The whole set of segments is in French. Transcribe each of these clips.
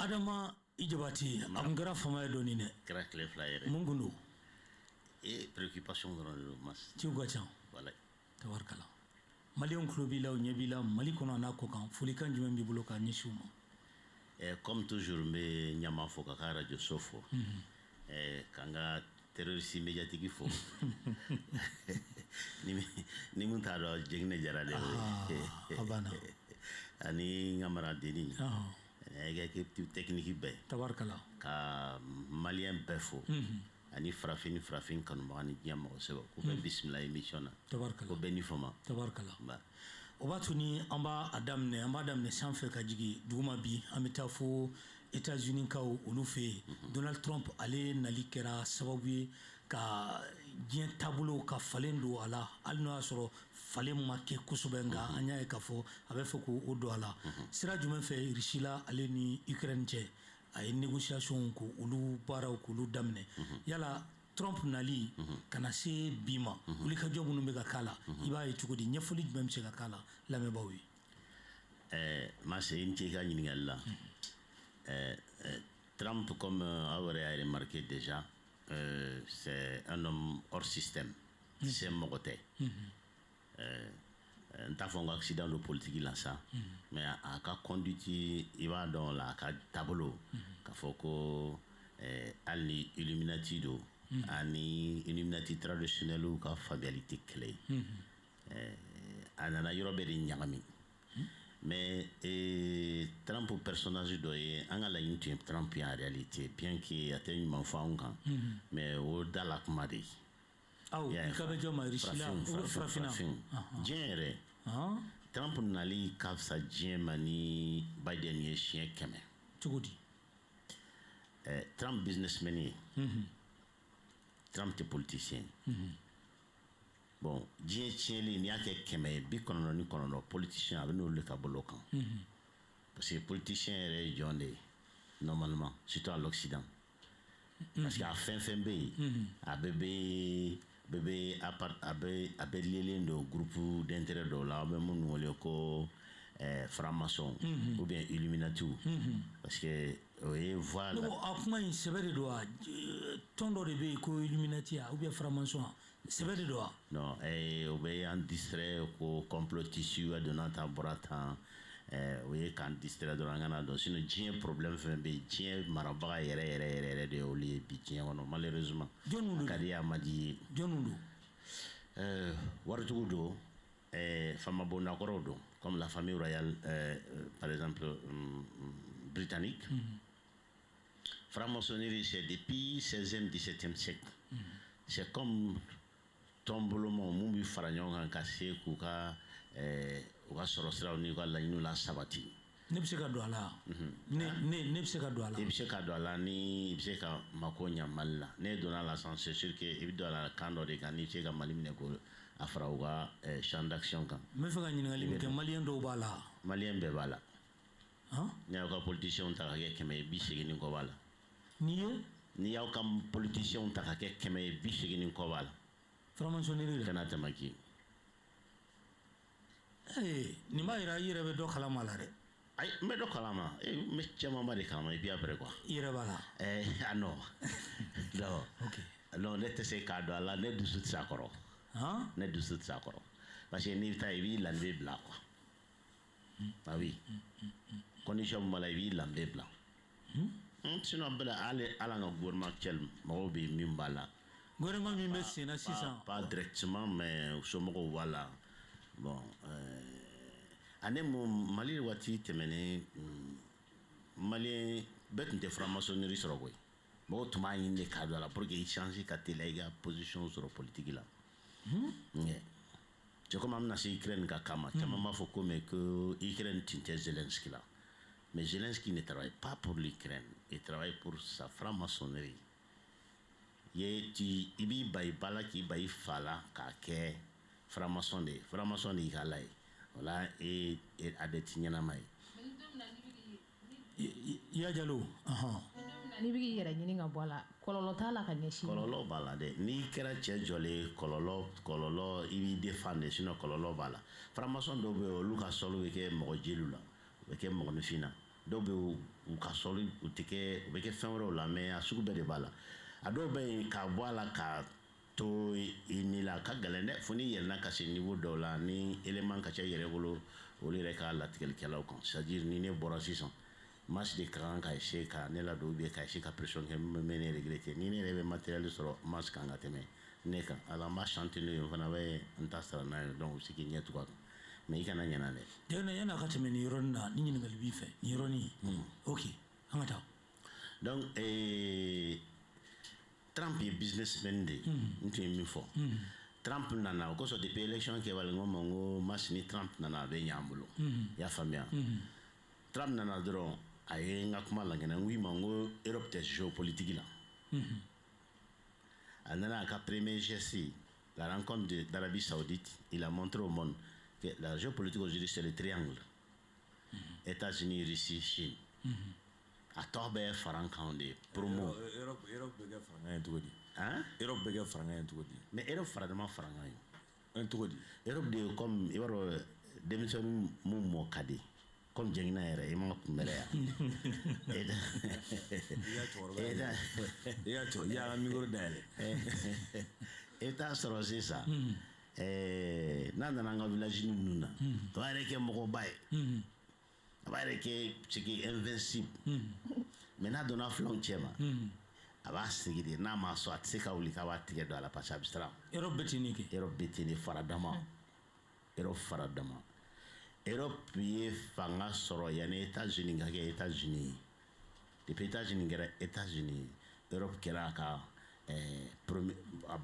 Adama Idjabati, Angara Fama Donine. Crackle flyer. Mungundu. Et préoccupation dans le masse. Tchougatchan. Voilà. Tawarkala. Malion Klobila ou Nyebila, Malikona Nakokan, Folikan Jumbi Boloka Nishuma. Comme toujours, mais Nyama Fokaka Radio Sofo. Kanga terroriste médiatique fo. Ni muntaro jengne jarale. Abana. Ani ngamara deni. Ega ke technique be. Tawarkala. Ka malien befo. Ani frafin kanumani nyama oseba. Ko be bismillah émission na. Tawarkala. Ko beni foma. Tawarkala. Ba. Obatuni amba adamne sanfe kajigi duma bi amitafo États-Unis kaw olufe Donald Trump ale nalikera sababu ka dien tableau ka falendo ala alno asoro falem make kusubenga anya e kafo abefo ko odo ala sira jumen fe rishila ale ni Ukraine che ay négociation ko olu baraw ko lu damne yala Trump nali kana se bima uli ka jobu no mega kala iba e chukudi nyefuli même se kala la me bawi ma c'est une tika nyingalla Trump comme aurait remarqué déjà c'est un homme hors système c'est mogoté n'ta fait un accident de politique là ça mais à ka conduite il va dans la tableau ka foko ali Illuminati do ani Illuminati traditionnel ou ka familialité clé anana yorobe de nyangami mais Trump personnage doye angala yintu Trump en réalité bien qu'il atteigne mon fanga mais au dala kumadi ikabejo marishila frafina jere Trump nali kafsa jemani Biden ye chien keme tugudi Trump businessman Trump te politicien bon dien tienli ni ake keme bi kono ni kono politicien avec nous le kabolokan parce que politicien est jonde normalement surtout à l'Occident parce qu'à fin bé a bébé lélendo groupe d'intérêt do la même nous le ko franc-maçon ou bien Illuminati parce que voilà no akuma severe do tondo de be ko Illuminati ou bien franc-maçon severe do non ou bien en distrait ko complotiste de notre bratan oui quand distrait de ngana do sinon j'ai un problème fait be j'ai marabaga yere de oli bi malheureusement kadi amadi jonundu wartugo do fama bona korodo comme la famille royale par exemple britannique franc-maçonnerie c'est depuis 16e 17e siècle c'est comme tomblement mumbi faranyon kan kase ku ka wa sorosra ni ko la inu la sabati ne bise ka do ala ne bise ka do ala e bise ka do ala ni bise ka makonya malla ne donna la sens c'est sûr que e do la kando de kan ni bise ka malimne ko afra wa champ d'action kan me fa ngani ngali ke malien do bala malien be bala ne ko politicien ta ka keme bise ni ko bala ni yaw kam politicien ta ka keme bise ni ko bala franc-maçonnerie kana tamaki ni ma ira yire be do kala malare ay me do kalama me chama ma de kalama et puis après quoi yire bala non non OK non ne te se ka do ala ne du sut sakoro ne du sut sakoro parce que ni ta vi l'enlever blanc quoi ah oui condition mala vi l'enlever blanc sinon bla ale ala nga gouvernement actuel mo be mimbala gouvernement mi messi na 600 pas directement mais somo voilà bon anemo mali wati temene mali betnte franc-maçonnerie sur quoi bon tout ma inde cadre là pour qu'il change la position sur politique là c'est comme amna c'est Ukraine ka kama tellement faut comme que Ukraine tinte Zelensky là mais Zelensky ne travaille pas pour l'Ukraine il travaille pour sa franc-maçonnerie yeti ibi bay bala ki bay fala ka ke franc-maçon de galay voilà et adet nyana may ya jalo ni bigi yera nyini nga bola kololo tala ka nyeshi kololo bala de ni kera che jole kololo ibi défendre sinon kololo bala franc-maçon do be luka solo ke mo jelula ke mo fina dɔw bɛ u ka sɔli u tɛ kɛ u bɛ kɛ fɛn wɛrɛw la mais a sugu bɛɛ de b'a la a dɔw bɛ yen k'a bɔ a la ka to i ni la ka gɛlɛn dɛ fo n'i yɛlɛnna ka se niveau dɔw la ni élément ka ca i yɛrɛ bolo olu yɛrɛ ka latigɛlikɛlaw kan c'est à dire ni ne bɔra sisan mas de ka kan ka essayer ka ne ladon ou bien ka essayer ka pression kɛ min bɛ ne regretter ni ne yɛrɛ bɛ matériel sɔrɔ mas kan ka tɛmɛ ne kan ala n b'a chanter n'o ye o fana bɛ n ta sara n'a ye donc o bɛ se k'i ɲɛ tugun a kan mais i kana ɲinɛ dɛ. yan'a ka tɛmɛ nin yɔrɔnin na ni ɲininkali b'i fɛ nin yɔrɔnin ok an ka taa. donc Trump ye businessman de ye n tun ye min fɔ Trump nana o kosɔn depuis élection kɛbali n ko ma n ko mas ni Trump nana a bɛ ɲɛ an bolo i y'a faamuya Trump nana dɔrɔn a ye n ka kuma lankɛnɛ n ko i ma n ko Europe tɛ géopolitique la a nana a ka premier geste la rencontre d'Arabie Saoudite il a montré au monde que la géopolitique aujourd'hui c'est le triangle États-Unis Russie Chine a tɔ bɛɛ faran kan de promo Europe bɛ kɛ farankan ye cogo di Europe bɛ kɛ farankan ye cogo di mais Europe faradama farankan ye cogo di Europe de ye comme i b'a dɔn denmisɛnnin mun mɔ ka di comme jɛngina yɛrɛ i ma kunbɛlɛ yan i y'a ka micro dayɛlɛ i bɛ taa sɔrɔ sisan n'a nana an ka village ninnu na a b'a yɛrɛ kɛ mɔgɔba ye a b'a yɛrɛ kɛ c'est invincible mais n'a donna filanw cɛ ma a b'a sigi de n'a ma sɔn a tɛ se ka wuli k'a b'a tigɛ don a la parce que a bɛ siran Europe bɛ ten de kɛ Europe bɛ ten de faradama Europe faradama Europe ye fanga sɔrɔ yanni États-Unis ka kɛ États-Unis ye depuis États-Unis kɛra États-Unis ye Europe kɛra a ka a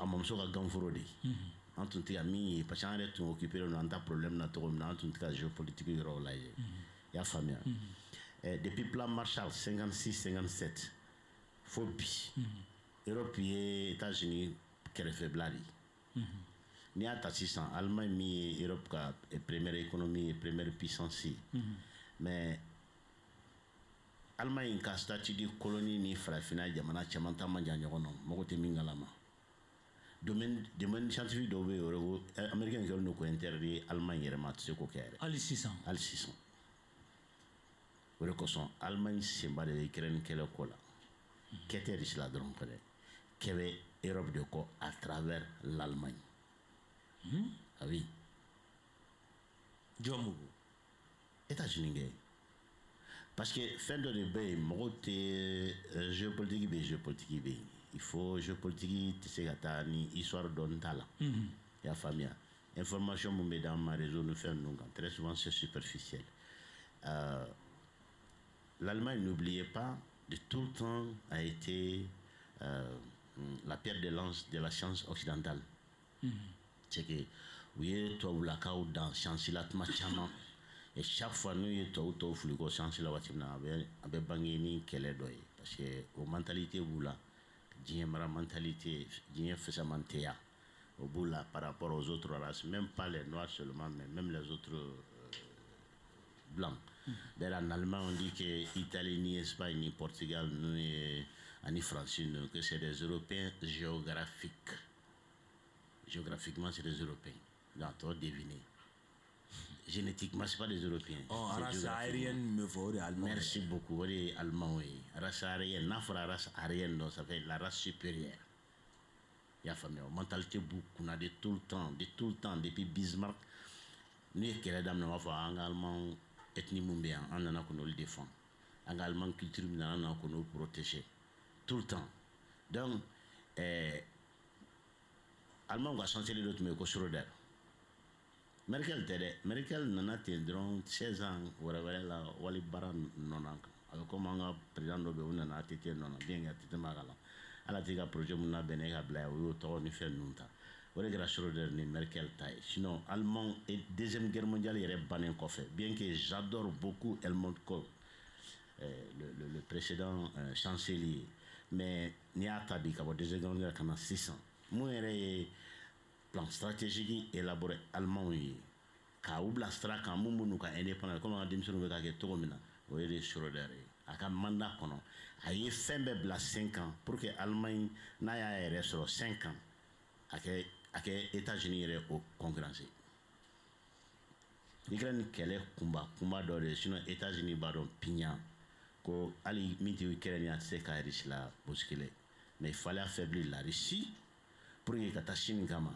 mamuso ka ganforo de ye an tun tɛ ka min ye parce que an yɛrɛ tun occupé don an ta problème na cogo min na an tun tɛ ka géopolitique yɔrɔw lajɛ i y'a faamuya depuis plan Marshall 56-57 fo bi Europe ye États-Unis kɛrɛfɛbila de ye n'i y'a ta sisan Allemagne min ye Europe ka première économie ye première puissance ye mais Allemagne ka statut de colonie ni farafinna jamana caman ta man jan ɲɔgɔn na mɔgɔ tɛ min kalama domaine scientifique dɔw bɛ yen o américain kɛlen don ko interdit Allemagne yɛrɛ ma a tɛ se k'o kɛ yɛrɛ hali sisan o de kosɔn Allemagne senba de bɛ Ukraine kɛlɛ ko la kɛ tɛ Russie la dɔrɔn kɔ dɛ kɛ bɛ Europe de kɔ à travers l'Allemagne ah oui jɔn b'o États-Unis kɛ parce que fɛn dɔ de bɛ yen mɔgɔw tɛ géopolitique bɛ géopolitique bɛ yen il faut géopolitique tɛ se ka taa ni histoire dɔɔni t'a la i y'a faamuya information mun bɛ d'an ma réseau ni fɛn ninnu kan très souvent c'est superficiel l'Allemagne n'oubliez pas de tout le temps a été la pierre de lance de la science occidentale c'est que u ye tubabulakaw dan science la tuma caman et chaque fois n'u ye tɔw fili ko science la waati min na a bɛ bange ni kɛlɛ dɔ ye parce que o mentalité b'u la diɲɛ mara mentalité diɲɛ fɛsɛmanteya o b'u la par rapport aux autres races même pas les noirs seulement mais même les autres blancs d'ailleurs en allemand on dit que Italie ni Espagne ni Portugal ni ani France que c'est des Européens géographiquement c'est des Européens donc tu vas deviner génétiquement c'est pas des Européens race aérienne me faut allemand merci beaucoup o de ye allemand ye race aérienne n'a fɔra race aérienne donc ça fait la race supérieure i y'a faamuya o mentalité b'u kunna de tout le temps depuis Bismarck n'u ye kɛlɛ daminɛ u b'a fɔ an ka allemand ethnie mun bɛ yan an nana ko n'olu défend an ka allemand culture min na an nana ko n'o protéger tout le temps donc allemand ka chancelier dɔ tun bɛ yen ko Schröder Merkel tɛ dɛ Merkel nana ten dɔrɔn 16 ans wɛrɛ la wali baara nɔna kan a bɛ komi an ka président dɔ bɛ yen u nana ATT nɔna bien que ATT ma kalan ala tɛ ka projet mun labɛn ka bila o y'o tɔgɔ ni fɛn ninnu ta o de kɛra Schröder ni Merkel ta ye sinon allemand deuxième guerre mondiale yɛrɛ bannen kɔfɛ bien que j'adore beaucoup Helmut Kohl le précédent chancelier mais n'i y'a ta bi ka bɔ deuxième guerre mondiale ka na sisan mun yɛrɛ ye plan stratégique élaboré allemand ye ka u bila sira kan mun b'u n'u ka indépendance comme an ka denmisɛnninw bɛ ka kɛ cogo min na o ye de Schröder ye a ka mandat kɔnɔ a ye fɛn bɛɛ bila 5 ans pour que Allemagne n'a y'a yɛrɛ sɔrɔ 5 ans a kɛ États-Unis yɛrɛ o concurrence Ukraine kɛlɛ kunba dɔ de sinon États-Unis b'a dɔn piɲa ko hali min tɛ Ukraine a tɛ se ka Russie la bousculer mais il fallait affaiblir la Russie pour que ka taa Chine kama.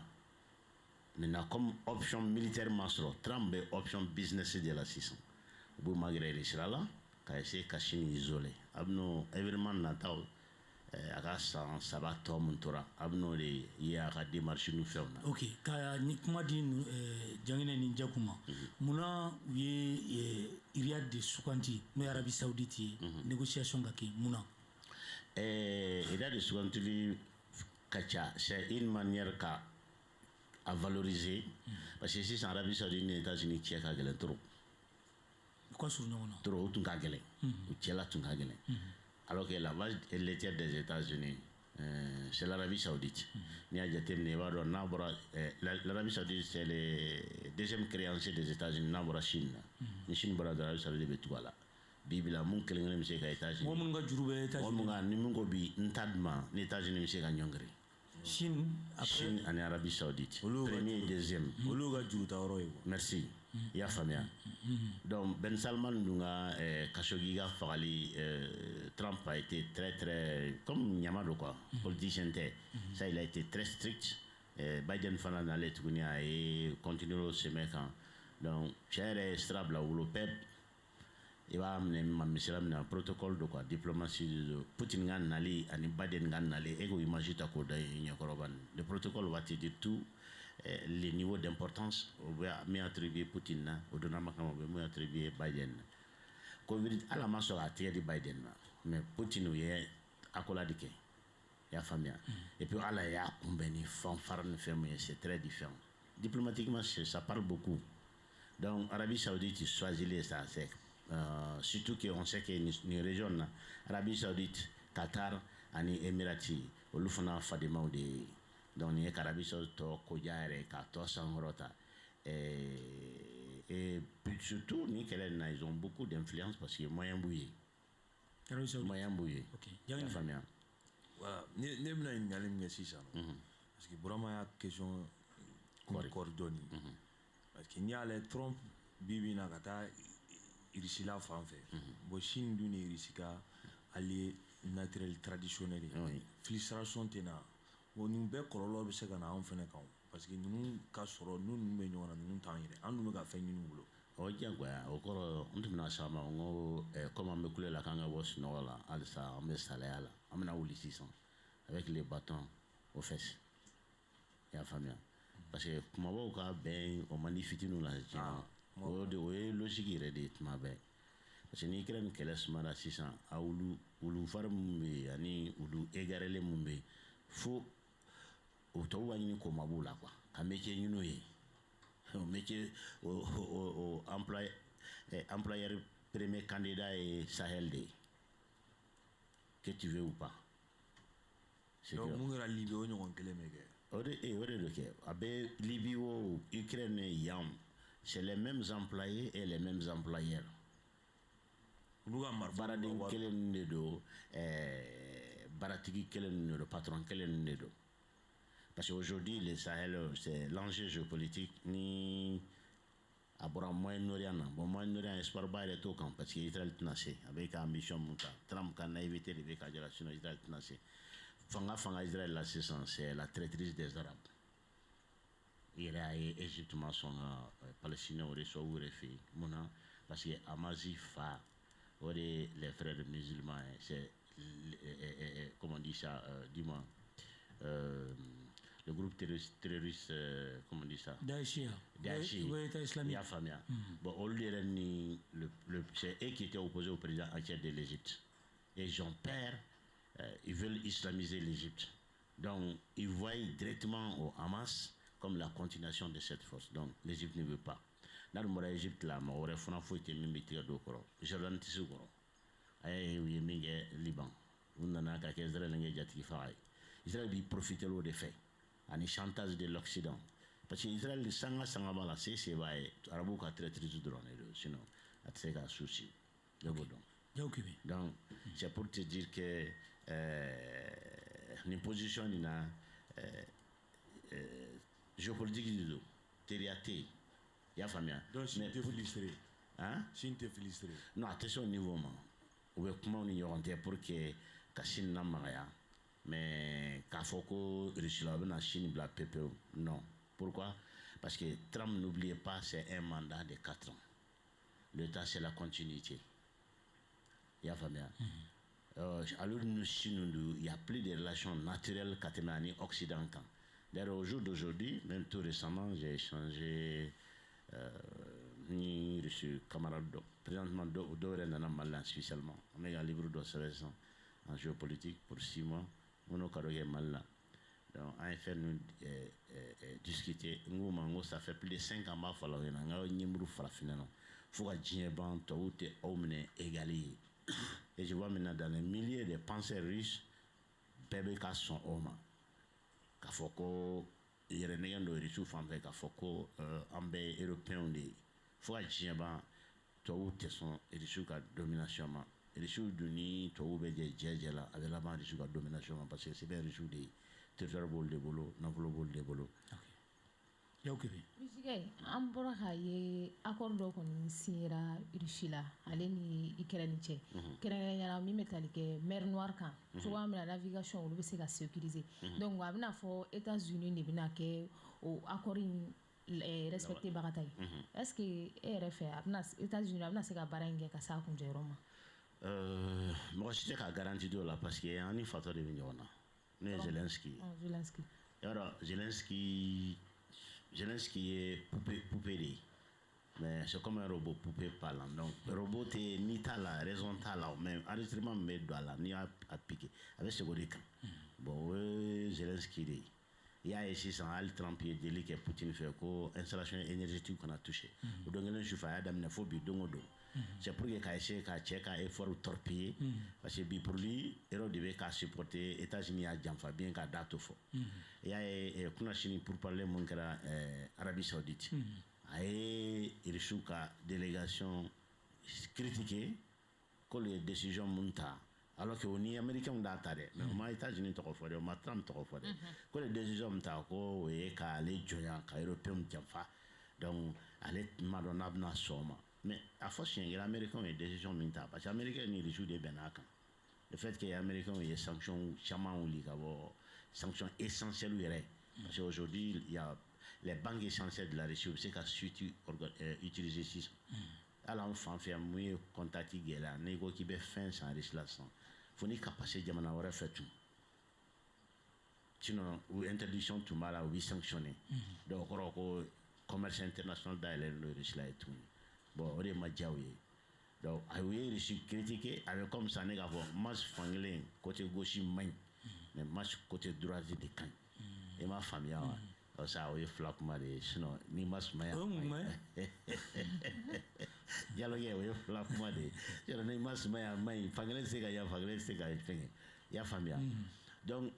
Maintenant comme option militaire ma sɔrɔ Trump bɛ option business de la sisan u b'u magɛrɛ Russie la ka essayer ka Chine isoler a bɛn'o événement nataw a ka san 3 tɔ min tora a bɛn'o de ye a ka démarche n'u fɛnw na. Ok ka ni kuma di Janginɛ ni Jaku ma munna u ye Riyad de suganti n'o ye Arabie Saoudite ye négociation ka kɛ munna. Riyad de sugantili ka ca c'est une manière à valoriser parce que sisan Arabie Saoudite ni États-Unis cɛ ka gɛlɛn trop. U ka surun ɲɔgɔn na. Trop u tun ka gɛlɛn u cɛla tun ka gɛlɛn. Alors que la base laitière des États-Unis, c'est l'Arabie Saoudite. L'Arabie Saoudite, c'est le deuxième créancier des États-Unis. La Chine. La Chine, c'est l'Arabie Saoudite. La Bible, mon kelengre, c'est les États-Unis. Mon gars, jurube États-Unis. Mon gars, ni mon gobi, n'tadma, les États-Unis, c'est gagné. Chine, Chine en Arabie Saoudite. Premier et deuxième. Merci. Il y a famille. Donc Ben Salman Dunga Khashoggi fagali Trump a été très comme Nyamado quoi politicien. Ça il a été très strict. Biden fana n'allait tukunia et continuer au sommet quand donc cher stable la Européenne il va amener un protocole de quoi diplomatie de Poutine nali ani Biden nali ego imagine ta ko da nyakoroban le protocole va te dire tout les niveaux d'importance on va attribuer Poutine au donama kama on va attribuer Biden covid ala maso a tiré de Biden mais Poutine est akola dike ya famille et puis ala ya kumbeni fanfare ne fait mais c'est très différent diplomatiquement ça parle beaucoup donc Arabie Saoudite choisit les ça c'est surtout qu'on sait que une région Arabie Saoudite Qatar ani Émirati olu fana fademaw de donc ni Arabie Saoudite ko jaare ka to sangrota et surtout ni ils ont beaucoup d'influence parce que moyen bouillé ok la famille voilà ne bena ɲininkali min kɛ sisan parce que Burama y'a question kɔri dɔɔni parce que n'i y'a lajɛ Trump bi bi in na ka taa Russie la fan fɛ bon Chine dun ni Russie ka allié naturel traditionnel ye frustration tɛ na bon nin bɛɛ kɔlɔlɔ bɛ se ka na anw fɛnɛ kan parce que ninnu ka sɔrɔ n'u ninnu bɛ ɲɔgɔn na ninnu t'an yɛrɛ an dun bɛ ka fɛn ɲini u bolo o diyagoya o kɔrɔ n tun bɛna s'a ma n ko comme an bɛ kule la k'an ka bɔ sunɔgɔ la halisa an bɛ salaya la an bɛna wuli sisan avec les bâtons aux fesses i y'a faamuya parce que kumabaw ka bɛn o man di fitininw la tiɲɛ o ye logique yɛrɛ de ye tuma bɛɛ parce que n'i kɛra nin kɛlɛ sumana sisan a wulu fari min bɛ yen ani wulu égaré min bɛ yen fo o tɔw b'a ɲini k'o ma b'u la quoi ka métier ɲini u ye o métier o employeur premier candidat est Sahel de que tu veux ou pas. donc mun kɛra Libye o ɲɔgɔn kelen bɛ kɛ o de do kɛ a bɛ Libye o Ukraine yan c'est les mêmes employés et les mêmes employeurs. Baraden kelen de do baratigi kelen de do patron kelen de do parce qu'aujourd'hui le Sahel c'est l'enjeu géopolitique ni a bɔra Moyen-Orient na bon Moyen-Orient espoir ba yɛrɛ t'o kan parce que Israël tɛna se a bɛ ka ambition mun ta Trump ka naïveté de bɛ ka jira sinon Israël tɛna se fanga Israël la sisan c'est la traîtrise des Arabes i yɛrɛ y'a ye Égypte ma sɔn ka Palestiniens reçoit u yɛrɛ fɛ yen mun na parce que Hamazi fa o de les frères musulmans c'est comment on dit ça dis-moi le groupe terroriste comment on dit ça Daesh il y a famille bon au lieu ni c'est eux qui étaient opposés au président actuel de l'Égypte et ils ont peur ils veulent islamiser l'Égypte donc ils voient directement au Hamas comme la continuation de cette force donc l'Égypte ne veut pas dans le mora Égypte là ma aurait fona faut être même tigɛ do kɔrɔ Jordan tɛ se kɔrɔ a ye u ye min kɛ Liban u nana ka kɛ Israël kɛ jatigi faga ye Israël b'i profiter o de fɛ ani chantage de l'Occident parce que Israël sanga b'a la se b'a ye arabuw ka traîtrise dɔrɔn de don sinon a tɛ se k'a souci ne b'o dɔn donc c'est pour te dire que nin position nin na géopolitique de do teriya tɛ yen Il y a famille. Donc, si tu es frustré. Hein? Si tu es frustré. Non, attention au niveau, man. Ou comment on y oriente pour que Chine n'a pas. Mais qu'à Foko, Russie la Chine bla pépé. Non. Pourquoi? Parce que Trump, n'oubliez pas, c'est un mandat de 4 ans. L'État, c'est la continuité. Il y a famille. Alors, nous, Chine, il y a plus de relations naturelles qu'Atémani Occident. D'ailleurs, au jour d'aujourd'hui, même tout récemment, j'ai échangé ni reçu camarade présentement d'Oré Nana Malin spécialement. On a un livre d'observation en géopolitique pour 6 mois. On a carrément Malin. Donc, en fait, nous discuter. Ça fait plus de 5 ans que nous avons il faut que Djinban, tout est égalé. Et je vois maintenant dans les milliers de penseurs russes, bébé qui sont hommes. Qu'il faut que les Européens il faut que Djinban, tout est la domination. Les choses de nuit, tout est déjà avec la bande de domination parce que c'est bien les choses de territoire de bolo, n'enveloppe de bolo. Misigay an bɔra k'a ye accord dɔ kɔni signera Russie la ale ni Ukraine cɛ kɛrɛnkɛrɛnnenya min bɛ tali kɛ mer Noire kan cogoya min na navigation olu bɛ se ka sécuriser donc a bɛna fɔ États-Unis de bɛna kɛ o accord in respecté bagata ye est-ce que e yɛrɛ fɛ États-Unis a bɛna se ka baara in kɛ ka s'a kuncɛyɔrɔ ma mɔgɔ si tɛ ka garantie dɔ la parce que an ni fatɔ de bɛ ɲɔgɔn na ne ye Zelensky yɔrɔ Zelensky est poupée mais c'est comme un robot poupée parlant donc le robot est ni t'as la raison t'as la même enregistrement mais doit la ni à piquer avec ce gros bon Zelensky il y a ici sans al Trump et Deli que Poutine fait ko installation énergétique qu'on a touché donc le chef a d'amener phobie donc c'est pour que essayer qu'à checker effort torpiller parce que bi pour lui héros devait qu'à supporter États-Unis à Jamfa bien qu'à date fort il y a kuna Chine pour parler mon cara Arabie Saoudite et il reçoit ka délégation critiquer que les décisions monta alors que les Américains ont d'attendre mais les États-Unis t'ont fait les Trump t'ont fait que les décisions monta ko et qu'à les joindre qu'à Européens Jamfa donc aller madonnable na soma. Mais à force, les Américains ont des décisions militaires. Parce que les Américains ont des choses de Benakan. Le fait que les Américains ont des sanctions, sanctions essentielles. Parce qu'aujourd'hui, il y a les banques essentielles de la Russie, c'est qu'à utiliser ça. Alors, on fait un moyen contacter les gens, négo qui fait fin sans risque. Il faut une capacité de faire tout. Sinon, ou interdiction tout mal ou sanctionner. Donc, le commerce international dans le risque et tout. Bon, on est majaoué. Donc, je suis critiqué avec comme ça, n'est-ce pas, masse fangling, côté gauche, main, mais masse côté droit de camp. Et ma famille, ça, on est flac, mais sinon, ni masse main. Dialogue, on est flac, mais ni masse main, fangling, c'est qu'il y a fangling, c'est qu'il y a famille. Donc,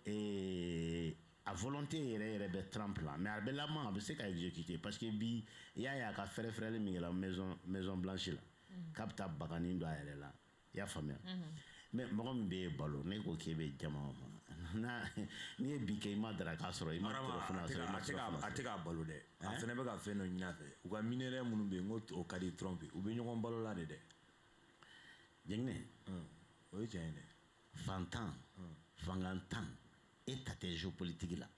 à volonté il y a des Trump là mais à bellement c'est qu'à exécuter parce que il y a qu'à faire la maison blanche là capta bagani doit aller là il y a famille mais moi me balo ne ko kebe jama na ni bike ma dara ka soro i ma telefona so a te ka balo de a fene be ka fɛn dɔ ɲini a fɛ u ka minéraux minnu bɛ yen n ko o ka di Trump u bɛ ɲɔgɔn balo la de dɛ jɛngɛ o ye tiɲɛ ye dɛ fantan fangantan et ta géopolitique là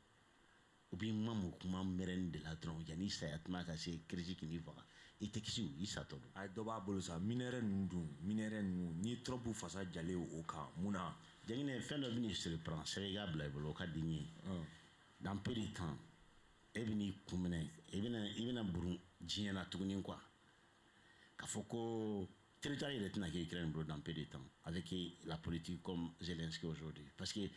ou bien moi mon meren de la drone yani ça atma ka c'est crise qui n'y va et te kisi il s'attend ay do ba bolo sa minéraux ni trop bu fasa jale o kan muna jengine fin de venir se prend c'est régable le cas digné dans peu de temps et vini kumene et vina buru jiena tuguni quoi ka foko territoire est na Ukraine dans peu de temps avec la politique comme Zelensky aujourd'hui parce que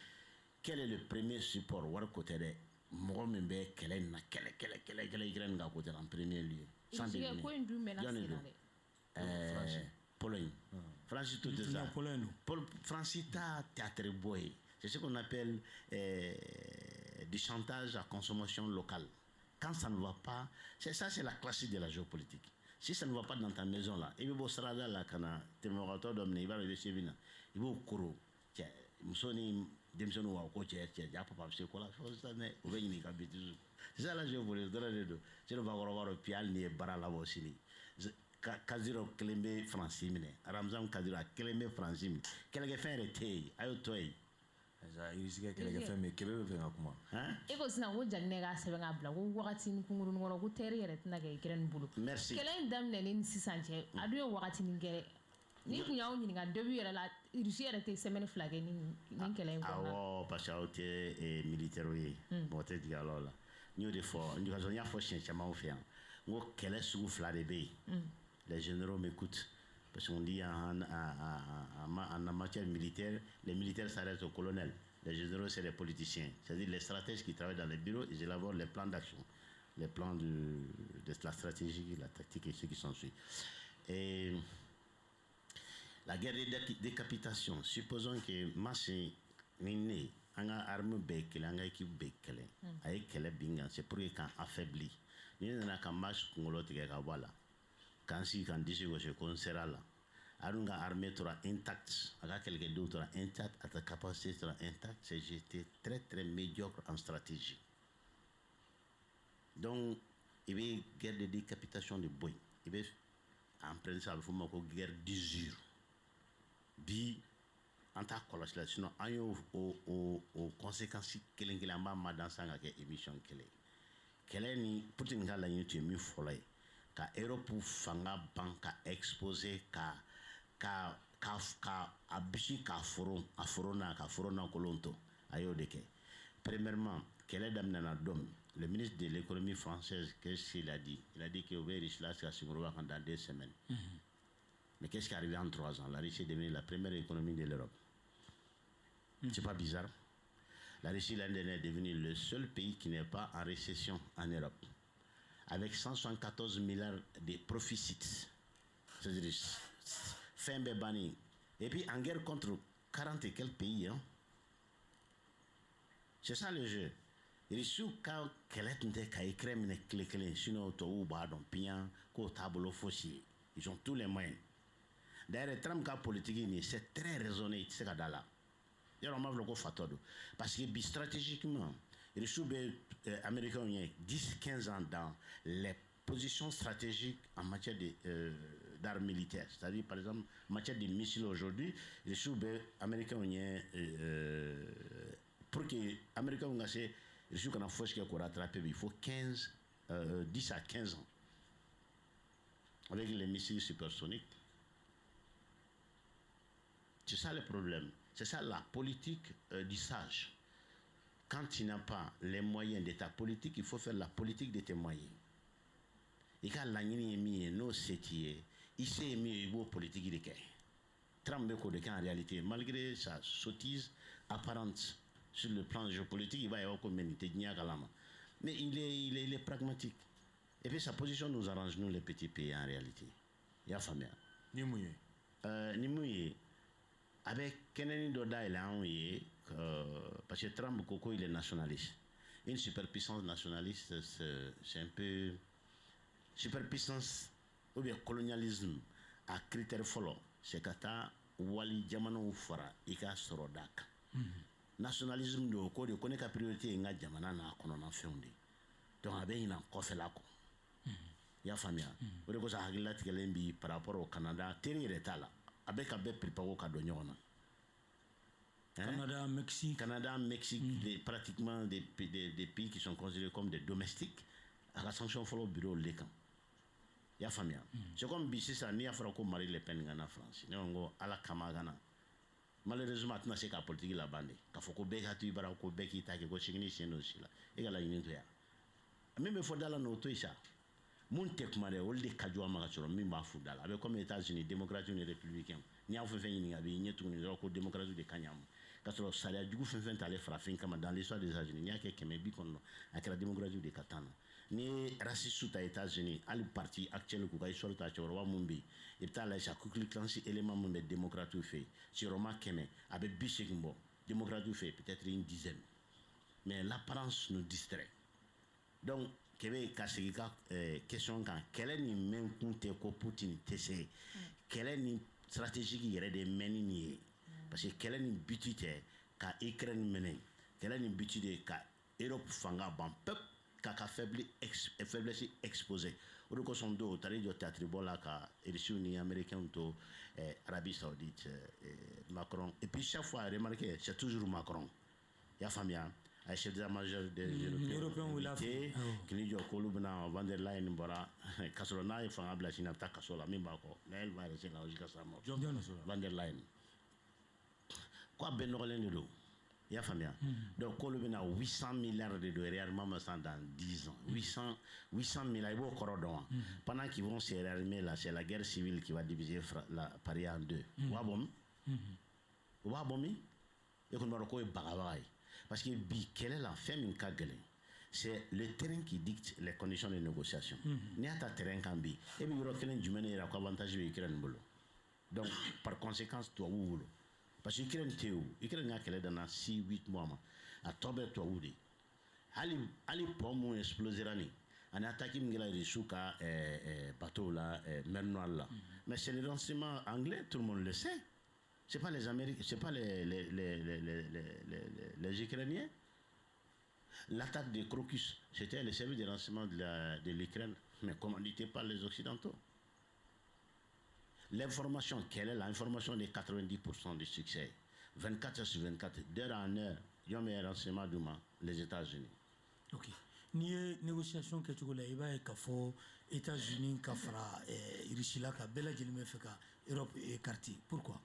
quel est le premier support war côté de mɔgɔ min bɛ kɛlɛ na kɛlɛ Ukraine ka côté en premier lieu sans deviner Pologne France tout ça France ta théâtre boy c'est ce qu'on appelle du chantage à consommation locale quand ça ne va pas c'est la classique de la géopolitique si ça ne va pas dans ta maison là il va au strada là kana termorateur d'homme il va le chez vina il va au koro muso ni denmisɛnninw wa ko cɛ ja papa bɛ se ko la sisan dɛ o bɛ ɲininka bêtise c'est ça là je voulais dɔrɔn de don cɛ bakɔrɔba dɔ puis hali ni ye baara labɔ sini Kadiro kelen bɛ Faransi minɛ Ramzan Kadiro a kelen bɛ Faransi minɛ kɛlɛkɛfɛn yɛrɛ tɛ yen a y'o to yen Irisika kɛlɛkɛfɛn bɛ kɛbɛ bɛ fɛ ka kuma e ko sisan ko Janginɛ k'a sɛbɛn k'a bila ko wagati ni kunkurunin kɔnɔ ko terre yɛrɛ tɛna kɛ Ukraine bolo kɛlɛ in daminɛlen ni sisan cɛ a dun ye wagati min kɛ ni kun y'aw ɲininka début yɛrɛ la Russie yɛrɛ tɛ semaine fila kɛ ni kɛlɛ in kɔnɔna awɔ parce que aw tɛ militaire ye mɔgɔ tɛ jigin a la n y'o de fɔ n y'a fɔ siɲɛ caman fɛ yan n ko kɛlɛ sugu fila de bɛ yen les généraux m'écoutent parce qu'on dit en matière militaire les militaires s'arrêtent au colonel les généraux c'est les politiciens c'est-à-dire les stratèges qui travaillent dans les bureaux ils élaborent les plans d'action les plans de la stratégie la tactique et ce qui s'ensuit et la guerre de décapitation supposons que Massi ni ne an ka arme bɛɛ kelen an ka équipe bɛɛ kelen a ye kɛlɛ bin kan c'est pour que k'an affaibli ni nana ka Massi kunkolo tigɛ ka bɔ a la k'an sigi k'an disi gosi ko n sera la a dun ka armée tora intact a ka kɛlɛkɛdenw tora intact a ka capacité tora intact c'est j'étais très très médiocre en stratégie donc i bɛ guerre de décapitation de bɔ yen i bɛ en principe a bɛ fɔ o ma ko guerre d'usure bi an t'a kɔlɔsi la sinon an y'o o conséquences kelen kelen an b'a madansan ka kɛ émission kelen kɛlɛ ni Poutine ka laɲini tun ye min fɔlɔ ye ka Europe fanga ban ka exposer ka a bisi k'a foron a forona ka forona kolon to a y'o de kɛ premièrement kɛlɛ daminɛna don le ministre de l'économie française qu'est-ce qu'il a dit il a dit que Russie la se ka singoroba kan dans 2 semaines mais qu'est-ce qui est arrivé en 3 ans la Russie est devenue la première économie de l'Europe c'est pas bizarre la Russie l'année dernière est devenue le seul pays qui n'est pas en récession en Europe avec 174 milliards de profits c'est-à-dire fin bɛ banni et puis en guerre contre 40 et quelques pays hein. C'est ça le jeu Russie ka kɛlɛ tun tɛ ka Ukraine minɛ tile kelen sinon tubabuw b'a dɔn piyan k'o taabolo fosi ye ils ont tous les moyens d'ailleurs Trump ka politique nin c'est très raisonné i tɛ se ka da la yɔrɔ n b'a fɔ ko fatɔ don parce que bi stratégiquement Russie bɛ américains ye 10-15 ans dans les positions stratégiques en matière d'armes militaires c'est-à-dire par exemple en matière de missiles aujourd'hui Russie bɛ américains ye pour que américains ka se Russie kana fosi kɛ k'o rattraper il faut 10 à 15 ans avec les missiles supersoniques. C'est ça le problème. C'est ça la politique du sage. Quand tu n'as pas les moyens de ta politique, il faut faire la politique de tes moyens. Et quand l'année est mise, non c'est il s'est mis au politique de quai. Trump en réalité, malgré sa sottise apparente sur le plan géopolitique, il va y avoir comme mais il est pragmatique. Et puis sa position nous arrange, nous les petits pays en réalité. Il y a famille. Nimouye. Avec Kennedy Doda il a parce que Trump Coco il est nationaliste. Une superpuissance nationaliste c'est un peu superpuissance ou bien colonialisme à critère follow c'est kata wali jamano fara ika sorodak. Nationalisme de ko de connaît ka priorité nga jamana na kono na fende. Donc abe ina koffe la ko. Ya famia. O de ko sa hagila tigelen bi par rapport au Canada terre retala. Avec un peu préparé ka do ñona Canada Mexique pratiquement des pays qui sont considérés comme des domestiques à la sanction follow bureau les camps ya famia c'est comme bisi ça ni afra ko Marie Le Pen en France ne ngo ala kamagana malheureusement tna c'est ka politique la bande ka foko be ka tu bara ko be ki ta ke ko chigni seno sila e gala yini to ya même faut dala no to isa mun tek mare wolde kajwa ma ka min ba fu dala avec comme États-Unis démocrates et républicains ni a fait ni ngabe nyetu ni ko démocratie de kanyam ka so sala jugu fen tale frafin kama dans l'histoire des États-Unis ni a ke kemebi kono ak la démocratie de katana ni raciste ta États-Unis al parti actuel ko kay sorta chorwa mumbi et ta la sa kukli clancy élément mumbe démocrate fait si Roma keme abe bisekimbo démocrate fait peut-être une dizaine mais l'apparence nous distrait donc kebe kasika question kan kɛlɛ ni men kun tɛ ko Poutine tɛ se kɛlɛ ni stratégique yɛrɛ de mɛni ni ye parce que kɛlɛ nin biti tɛ ka Ukraine minɛ kɛlɛ nin biti de ka Europe fanga ban pep ka faiblesse exposé o de kosɔn do tari jɔ théâtre bɔ la ka Russes ni Américains to Arabie Saoudite Macron et puis chaque fois remarquez c'est toujours Macron y'a faamuya a ye chef d'état-major des Européens invité kini jɔ k'olu bɛna Van der Leyen bɔra k'a sɔrɔ n'a ye fanga bila sini a bɛ taa kaso la min b'a kɔ mais elle va rester là jusqu'à sa mort Van der Leyen ko a bɛɛ nɔgɔlen de don y'a faamuya donc k'olu bɛna 800 milliards de réarmement dans 10 ans 800 milliards i b'o kɔrɔ dɔn wa pendant qu'ils vont se réarmer là c'est la guerre civile qui va diviser Paris en deux u b'a bɔ min e kɔni b'a dɔn k'o ye bagabaga ye parce que bi kɛlɛ la fɛn min ka gɛlɛn c'est le terrain qui dicte les conditions de négociation n'i y'a ta terrain kan bi e bɛ yɔrɔ kelen jumɛn de yira ko avantage bɛ Ukraine bolo donc par conséquence tubabuw bolo parce que Ukraine tɛ o Ukraine ka kɛlɛ danna 6-8 mois ma a tɔ bɛ tubabuw de hali pont mun explosera nin ani attaque min kɛra Russes ka bateau la mer Noire la mais c'est le renseignement anglais tout le monde le sait. C'est pas les Américains, c'est pas les Ukrainiens. L'attaque des Crocus, c'était le service de renseignement de l'Ukraine, mais commandité par les Occidentaux. L'information, quelle est l'information de 90% du succès 24 heures sur 24, d'heure en heure, il y a un renseignement d'Ouma, les États-Unis. Ok. Ni ye négociation kɛcogo la i b'a ye k'a fɔ États-Unis ka fara Russie la ka bɛɛ lajɛlen bɛ fɛ ka Europe écarter. Pourquoi?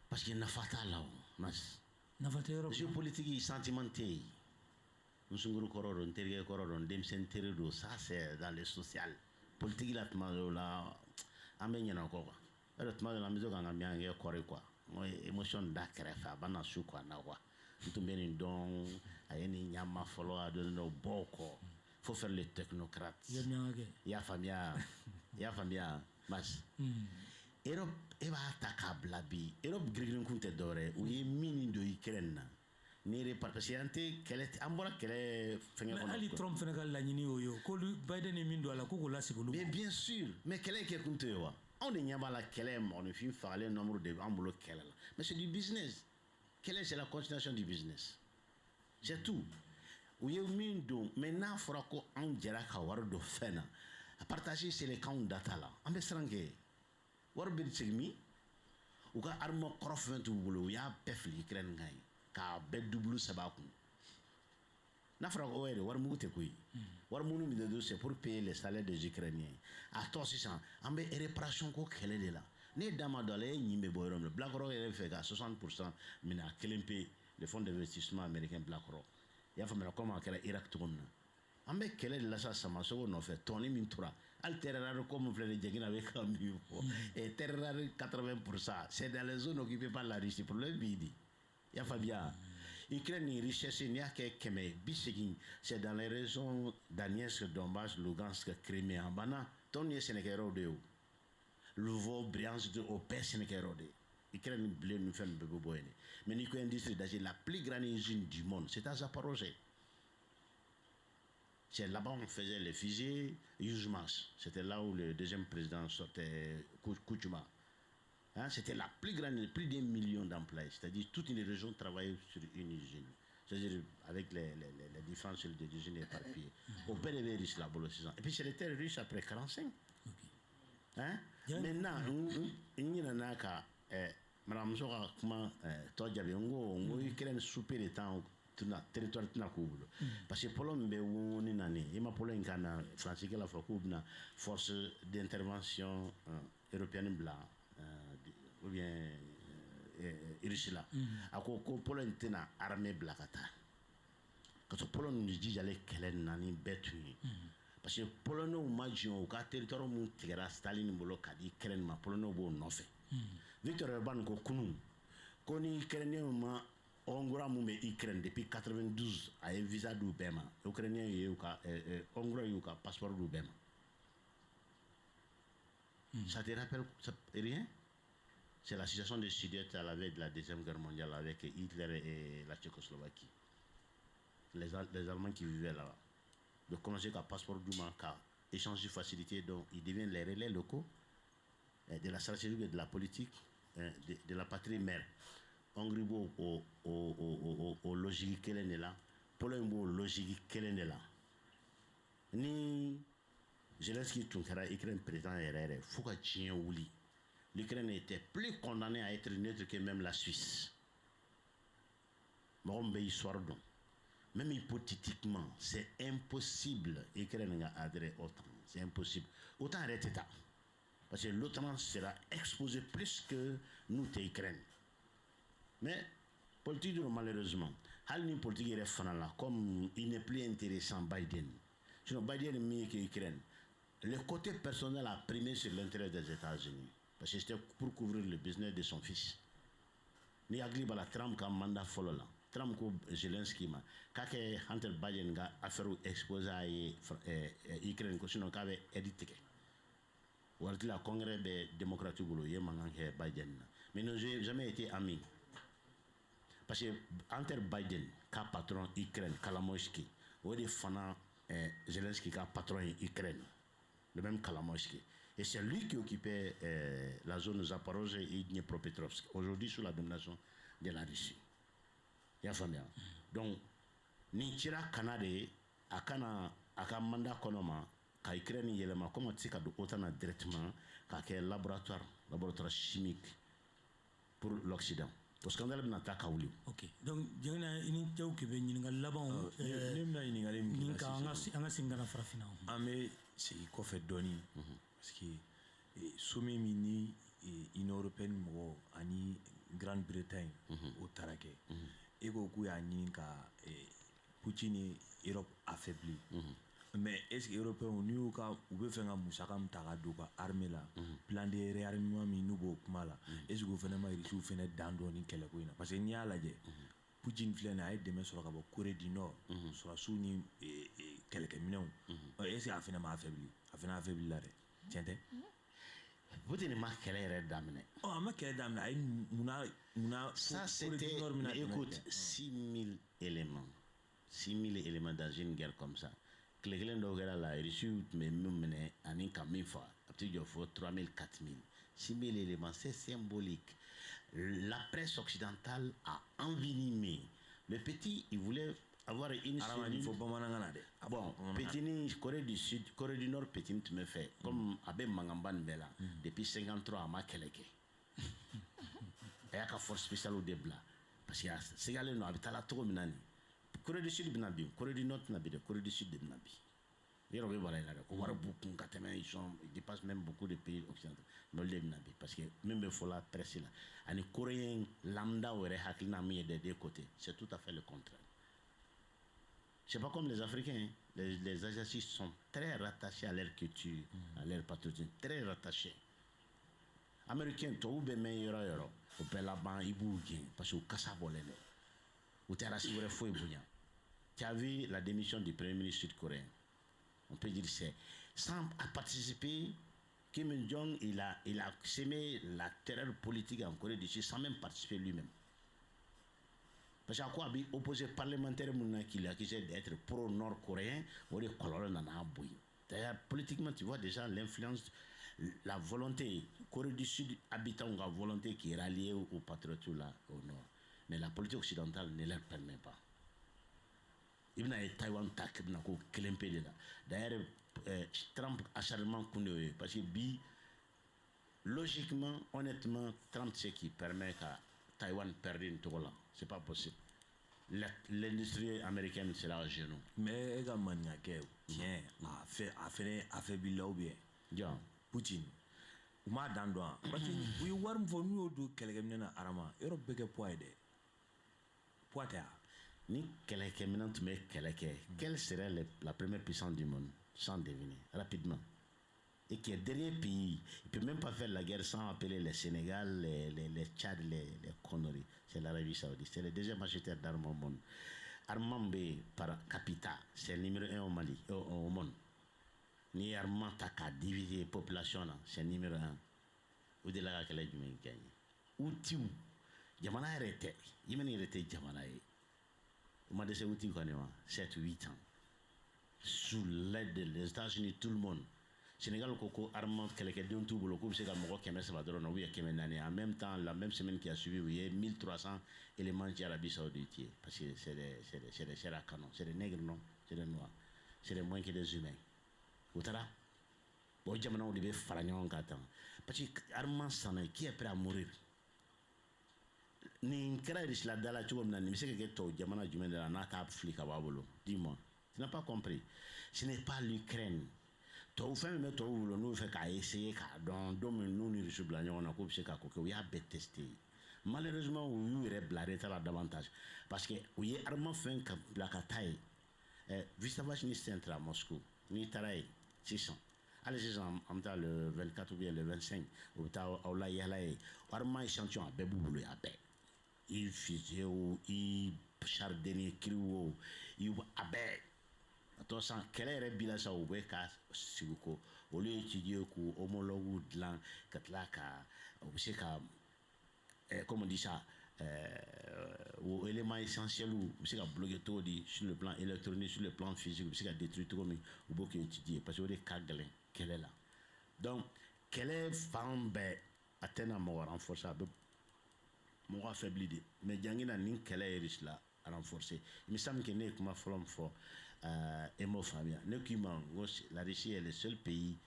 Parce qu'il n'a pas là, mas. Je politique sentimenté. Nous sommes corrodés, intérieur corrodés, demsen terrible. Ça c'est dans le social. Politique là, là, amène encore. Alors tu m'as dit la maison quand on a bien eu quoi. Moi émotion d'accueil, bana sou quoi na quoi. Tout bien une don, ayeni nyama follow à donner nos boko. Faut faire les technocrates. Ya famia, mas. Europe eba ataka blabi Europe grigrin kunte dore u ye mini do Ukraine na ni repartiante kele ambora kele fenga kono ali Trump fenga ka laɲini yo ko Biden ni min do ala ko ko la segulu mais bien sûr mais kele ke kunte wa on de nyaba la kele on ne fin faire le nombre de ambulo kele la mais c'est du business kele c'est la continuation du business c'est tout u ye min do maintenant fera ko an jara ka waro do fena à partager c'est les camps data la on be srange waro be segmi u ka arme korofent u bolo ya pefli Ukraine ngay ka be double sabaku na fera ko were war mu te koy war mu mi de c'est pour payer les salaires des Ukrainiens à toi 600 ambe réparation ko kele de la ne dama dole nyimbe boyrom le BlackRock ele fait à 60% mina kelempe le fonds d'investissement américain BlackRock ya fa mena comment kala Irak tugonna ambe kele de la sa sama so no fait toni min tura alterer comme fleur de jegina avec un mieux et terrer 80% c'est dans les zones occupées par la Russie pour le bidi ya Fabia Ukraine ni richesse ni ake keme bisegin c'est dans les régions Donetsk, Donbass, Lugansk, Crimée en bana ton ye Sénégal de Lvov, Bryansk de Opère Sénégal de Ukraine blé nous fait bébé boyne mais ni ko industrie d'agir la plus grande usine du monde c'est à Zaporozhye. C'est là-bas on faisait les fusées Yuzmas. C'était là où le deuxième président sortait, Kouchouma. Hein, c'était la plus grande, plus d'1 million d'emplois. C'est-à-dire toute une région travaillait sur une usine. C'est-à-dire avec les différentes cellules des usines éparpillées. Au PDB russe là, et puis c'est les terres russes après 45. Hein? Maintenant, il y en a qu'à Madame Zora, comment toi, j'avais Ukraine souper les temps. Territoire tena kubulo parce que Pologne be woni nani ima Pologne kana France que la fois na force d'intervention européenne bla ou bien Russie là ako ko Pologne tena armée bla kata quand Pologne nous dit j'allais kelen nani betu parce que Pologne ou majion ka territoire mu tigera Staline bolo kadi kelen ma Pologne bo no fait Victor Orban ko kunu ko ni Ukrainien ma Hongra mumbe Ukraine depuis 92 a un visa du Bema. Ukrainien yuka Hongra yuka passeport du Bema. Ça te rappelle rien? C'est la situation des Sudètes à la veille de la Deuxième Guerre mondiale avec Hitler et la Tchécoslovaquie. Les Allemands qui vivaient là-bas. De commencer qu'à passeport du Manca, échange de facilité, donc ils deviennent les relais locaux de la stratégie et de la politique de la patrie mère. Hongrie bo o logique kelen de la, Pologne bo logique kelen de la. Ni Zelensky tun kɛra Ukraine président yɛrɛ fo ka tiɲɛ wuli. L'Ukraine était plus condamnée à être neutre que même la Suisse. Mɔgɔ min bɛ histoire dɔn. Même hypothétiquement, c'est impossible l'Ukraine a adhéré au OTAN. C'est impossible. Autant arrêter ça. Parce que l'OTAN sera exposé plus que nous, l'Ukraine. Mais, politique, malheureusement, la politique est là, comme il n'est plus intéressant Biden. Sinon, Biden est mieux que l'Ukraine. Le côté personnel a primé sur l'intérêt des États-Unis. Parce que c'était pour couvrir le business de son fils. Ni agli bala Trump ka mandat follow là. Trump ko Zelensky ma kake Hunter Biden ga affaire exposé à Ukraine ko sinon ka be édité. Warti la congrès des démocrates bolo ye mangan ke Biden. Mais nous n'avons jamais été amis. Parce que Hunter Biden ka patron Ukraine Kalamoyski, ou des fana Zelensky ka patron Ukraine. Le même Kalamoyski. Et c'est lui qui occupait la zone Zaporozhye et Dniepropetrovsk, aujourd'hui sous la domination de la Russie. Il y a famille. Donc, ni tira Canada, à Kana, à Kamanda Konoma, à Ukraine, Yelema, comment tu sais qu'à autant directement, qu'à laboratoire chimique pour l'Occident. Parce qu'on a le nata kauli. Ok. Donc, j'ai une théorie qui vient de là-bas. Ninka singana farafina. Ame c'est quoi fait donner parce que sommet mini Union européenne mo ani Grande-Bretagne au Tarake. Et beaucoup a ninka Poutine Europe affaibli. Mais est-ce que Européens ou ka ou veut faire un moussaka mtaka doka armée là plan de réarmement mi nouveau kumala est-ce que gouvernement il sous fait dandoni kele ko ina parce que ni ala je Poutine flène a demain sur la Corée du Nord sur la souni quelques millions est-ce que a fait ma affaibli là tiens Poutine m'a kele damné oh ma kele damné ay muna ça c'était écoute 6000 éléments dans une guerre comme ça. Cléglen d'Ogera la Russie, mais même en Incaminfa, à partir de 3000, 4000, 6000 éléments, c'est symbolique. La presse occidentale a envenimé. Le petit, il voulait avoir une cellule. Bon, Petit, Corée du Sud, Corée du Nord, Petit, tu me fais. Comme Abe Mangamban Bela, depuis 53 à Makeleke. Il y a une force spéciale au déblat. Parce que c'est galé, non, habite à la tour minani. Corée du Sud binabi, Corée du Nord binabi, Corée du Sud binabi. Les Robés voilà là, on voit beaucoup ils dépassent même beaucoup de pays occidentaux. Non les binabi, parce que même il faut la presse là. Les Coréens lambda ou hakina mis des deux côtés, c'est tout à fait le contraire. C'est pas comme les Africains, les Asiatiques sont très rattachés à leur culture, à leur patriotisme, très rattachés. Américains, tout ou bien meilleur, au Pelaban, ils bougent, parce que au Kassabolé. Tu as vu la démission du premier ministre sud-coréen. On peut dire que c'est sans participer. Kim Jong il a semé la terreur politique en Corée du Sud sans même participer lui-même. Parce qu'à quoi opposé parlementaire qui l'a accusé d'être pro-nord-coréen ou de colonel dans un bouille. D'ailleurs, politiquement, tu vois déjà l'influence, la volonté. Corée du Sud habitant la volonté qui est ralliée aux patriotes là au nord. Mais la politique occidentale ne leur permet pas. Il y a Taïwan tak, il y a d'ailleurs, Trump acharnement connu parce que logiquement, honnêtement, Trump c'est qui permet que Taïwan perde une tour là. C'est pas possible. L'industrie américaine sera à genoux. Mais également, tiens, a fait Bill ou bien. Poutine. Ou m'a d'endroit. Parce que oui, warm for nous de quelqu'un arama. Europe bege poide. Poitea. Ni quelqu'un maintenant tu mets quelqu'un. Quelle serait la première puissance du monde sans deviner rapidement? Et qui est dernier pays, il peut même pas faire la guerre sans appeler le Sénégal, les Tchad, les conneries. C'est l'Arabie Saoudite. C'est le deuxième acheteur d'armes au monde. Armand par capita, c'est le numéro 1 au Mali, au monde. Ni armement taka diviser population là, c'est numéro 1. Ou de la que les humains gagnent. Ou tu, Jamana arrêté, Yémen arrêté Jamana. On m'a dit c'est outil qu'on a 7-8 ans. Sous l'aide des États-Unis, tout le monde. Sénégal ko armement kɛlɛkɛdenw t'u bolo k'u bɛ se ka mɔgɔ 300 dɔrɔn na ou bien 400. En même temps, la même semaine qui a suivi, il y a 1300 éléments qui Arabie Saoudite parce que c'est des chairs à canon, c'est des nègres, non, c'est des noirs, c'est des moins que des humains. Vous savez? Bon, jamana on devait faire un temps parce que armement sana qui est prêt à mourir. Ni kɛra risila dala cogo min na nin bɛ se ka kɛ tɔw jamana jumɛn de la n'a t'a fili ka bɔ bolo dis-moi, tu n'as pas compris. Ce n'est pas l'Ukraine. Tɔw fɛn min bɛ tɔw bolo n'u fɛ k'a essayer k'a dɔn don min n'u ni Russe bila ɲɔgɔn na k'u bɛ se k'a ko kɛ u y'a bɛɛ tester. Malheureusement u y'u yɛrɛ bila retard la davantage parce que u ye armement fɛn ka bila ka taa ye Vyšehrádský centre à Moscou n'i taara ye sisan hali sisan an bɛ taa le 24 ou bien le 25 u bɛ taa aw la yaala ye armement échantillon a bɛɛ b'u bolo a bɛɛ i fusil o i char dernier cri o i a bɛɛ a tɔ san kɛlɛ yɛrɛ bila sa u bɛ ka sigi ko olu ye étudier k'u homologue dilan ka tila ka u bɛ se ka comme on dit ça aux éléments essentiels u bɛ se ka bloquer cogo di sur le plan électronique sur le plan physique u bɛ se ka détruire cogo min u b'o kɛ étudier parce que o de ka gɛlɛn kɛlɛ la donc kɛlɛ fan bɛɛ a tɛna mɔgɔ renforcer a bɛ mɔgɔ affaibli de mais jangi na nin kɛlɛ ye Russie la renforcer il me semble que ne ye kuma fɔlɔ min fɔ et m'o faamuya ne k'i ma n ko la Russie est le seul pays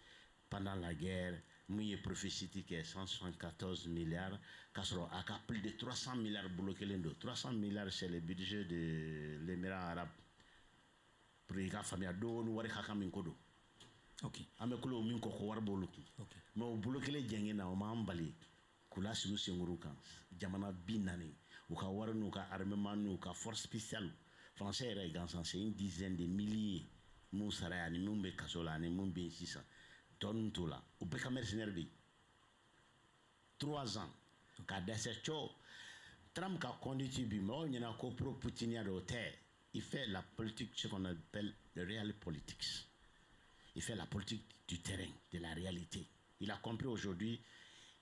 pendant la guerre mun ye prophétie kɛ 174 milliards k'a sɔrɔ a ka plus de 300 milliards bolo kelen don 300 milliards c'est le budget de l'émirat arabe pour i ka faamuya dɔɔni wari hakɛ min ko don an bɛ kulo min kɔ ko wari b'olu kun mais o bolo kelen jɛngɛ na o m'an bali k'u lasigi senkuru kan jamana 40 u ka wari n'u ka armement n'u ka force spéciale français yɛrɛ gansan c'est une dizaine de milliers mun sara yan ani mun bɛ kaso la ani mun bɛ yen sisan tɔn t'o la u bɛɛ ka mercenaire bɛ yen 3 ans ka dɛsɛ cɔ Trump ka conduite bi mɔgɔw ɲɛna ko pro Poutine o tɛ il fait la politique ce qu'on appelle le real politics il fait la politique du terrain de la réalité il a compris aujourd'hui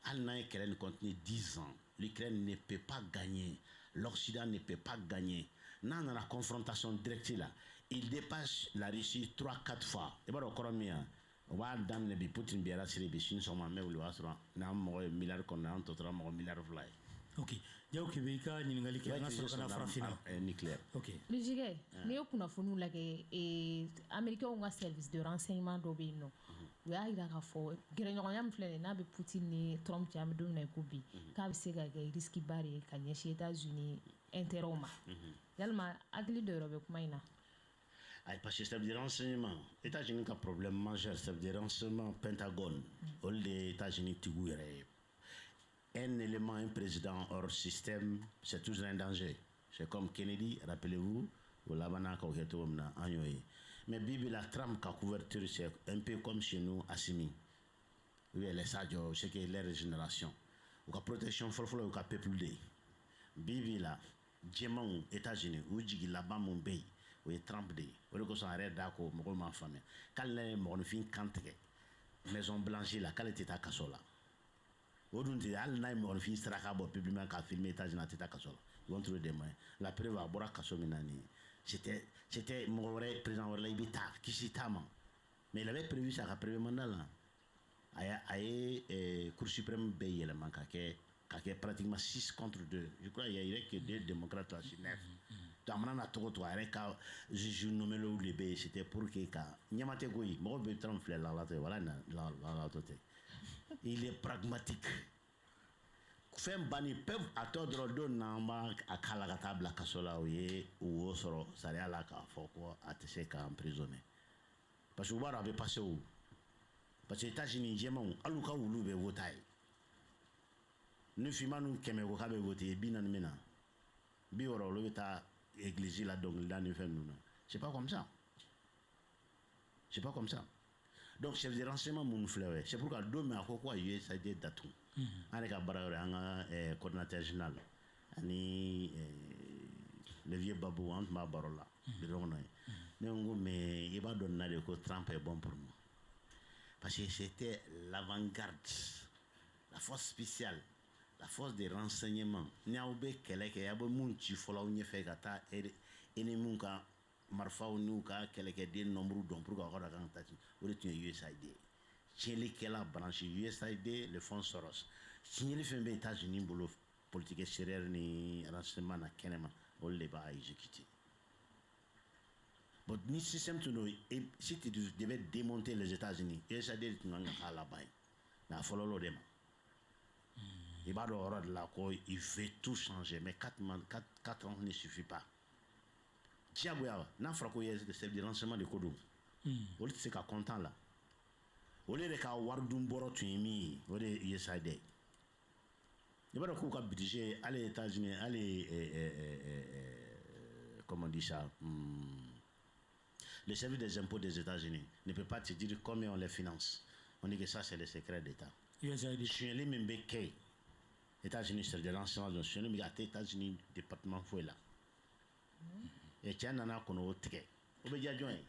hali n'a ye kɛlɛ nin continuer 10 ans l'Ukraine ne peut pas gagner l'Occident ne peut pas gagner n'a nana confrontation directe là il dépasse la Russie 3-4 fois i b'a dɔn kɔrɔ min ya o b'a daminɛ bi Poutine bi ala siri bi sini sɔgɔma an bɛ wuli o y'a sɔrɔ n'an mɔgɔ ye miliyari kɔnɔ an tɔ tora mɔgɔ miliyari 2 ye. ok Diaw Kebe i ka ɲininkali kɛ an ka sɔrɔ ka na farafinna nucléaire. ok Lujigɛ n'i ye kunnafoniw lajɛ américains ka service de renseignement dɔ bɛ yen nɔ u y'a jira k'a fɔ gɛrɛɲɔgɔnya min filɛ nin ye n'a bɛ Poutine ni Trump cɛ an bɛ don min na i ko bi k'a bɛ se ka kɛ risque ba de ye ka ɲɛsin États-Unis intérêt ma yalima hakili dɔ yɔrɔ bɛ kuma in na. Parce que service de renseignement États-Unis ka problème majeur service de renseignement Pentagone olu de ye États-Unis tigiw yɛrɛ ye un élément un président hors système c'est toujours un danger c'est comme Kennedy rappelez-vous o laban n'a ka o kɛ cogo min na an y'o ye mais bibi la Trump ka couverture c'est un peu comme chez nous Assimi ou bien les Sadio c'est que leur génération u ka protection fɔlɔfɔlɔ u ka peuple de ye bibi la jɛmanw États-Unis u jigi laban mun bɛ yen o ye Trump de ye o de kosɔn a yɛrɛ da ko mɔgɔw m'a faamuya k'ale n'a ye mɔgɔninfin kan tigɛ maison blanche la k'ale tɛ taa kaso la o dun tɛ hali n'a ye mɔgɔninfin saraka bɔ publiquement k'a filmer États-Unis a tɛ taa kaso la ils vont trouver des moyens la preuve a bɔra kaso min na nin ye c'était mɔgɔ wɛrɛ président wɛrɛ la i bɛ taa kisi t'a ma mais il avait prévu ça a ka premier mandat la a ye cour suprême bɛɛ yɛlɛma ka kɛ pratiquement 6 contre 2 je crois il y a que 2 démocrates là sur 9 donc a mana na togo togo a yɛrɛ ka juge nommés de bɛ yen c'était pour que ka ɲɛma tɛ ko ye mɔgɔ bɛ Trump filɛ lalatɔ ye wala lalatɔ tɛ il est pragmatique fɛn banni peuvent a tɔ dɔrɔn don n'an b'a a k'a la ka taa bila kaso la o ye o sɔrɔ sariya la k'a fɔ ko a tɛ se ka emprisonner parce que u b'a dɔn a bɛ passer o parce que États-Unis jɛmanw hali u ka wulu bɛ voter ye ni finman nu 100 ko k'a bɛ voter 40 min na 60 olu bɛ taa église la dɔnkilida ni fɛn ninnu na c'est pas comme ça donc chef de renseignement minnu filɛ o ye c'est pourquoi don min a ko a ye USAID datugu an yɛrɛ ka baara yɔrɔ an ka coordinateur général ani le vieux Babou an tun b'a baro la bidon kɔnɔ ye ne ko mais i b'a dɔn na de ko Trump est bon pour nous parce que c'était l'avant-garde la force spéciale la force de renseignement ni aw bɛ kɛlɛ kɛ aw bɛ mun ci fɔlɔ aw ɲɛfɛ ka taa ennemis ka marifaw n'u ka kɛlɛkɛden nombre dɔn pour que aw ka kan ka taa ci o de tun ye USAID tiɲɛli kɛla branche USAID le fonds Soros tiɲɛli fɛn bɛ États-Unis bolo politique extérieure ni renseignement na kɛnɛma olu de b'a exécuter. Bon ni système tun don si tu devais démonter les États-Unis USAID tun kan ka k'a laban ye mais a fɔlɔla o de ma. Il b'a dɔn o yɔrɔ de la ko il veut tout changer mais 4 ans ne suffit pas. Diyagoya n'a fɔra ko chef de renseignement de ko don olu tɛ se ka content la olu de ka wari dun bɔrɔ tun ye min ye o de ye USAID ye. I b'a dɔn k'u ka budget hali États-Unis hali comment on dit ça le service des impôts des États-Unis ne peut pas te dire combien on les finance. On dit que ça c'est le secret d'État. Suɲɛli min bɛ kɛ États-Unis service de renseignement don suɲɛli min bɛ kɛ États-Unis département foyi la cɛ nana kɔnɔ o tigɛ o bɛ diya jɔn ye.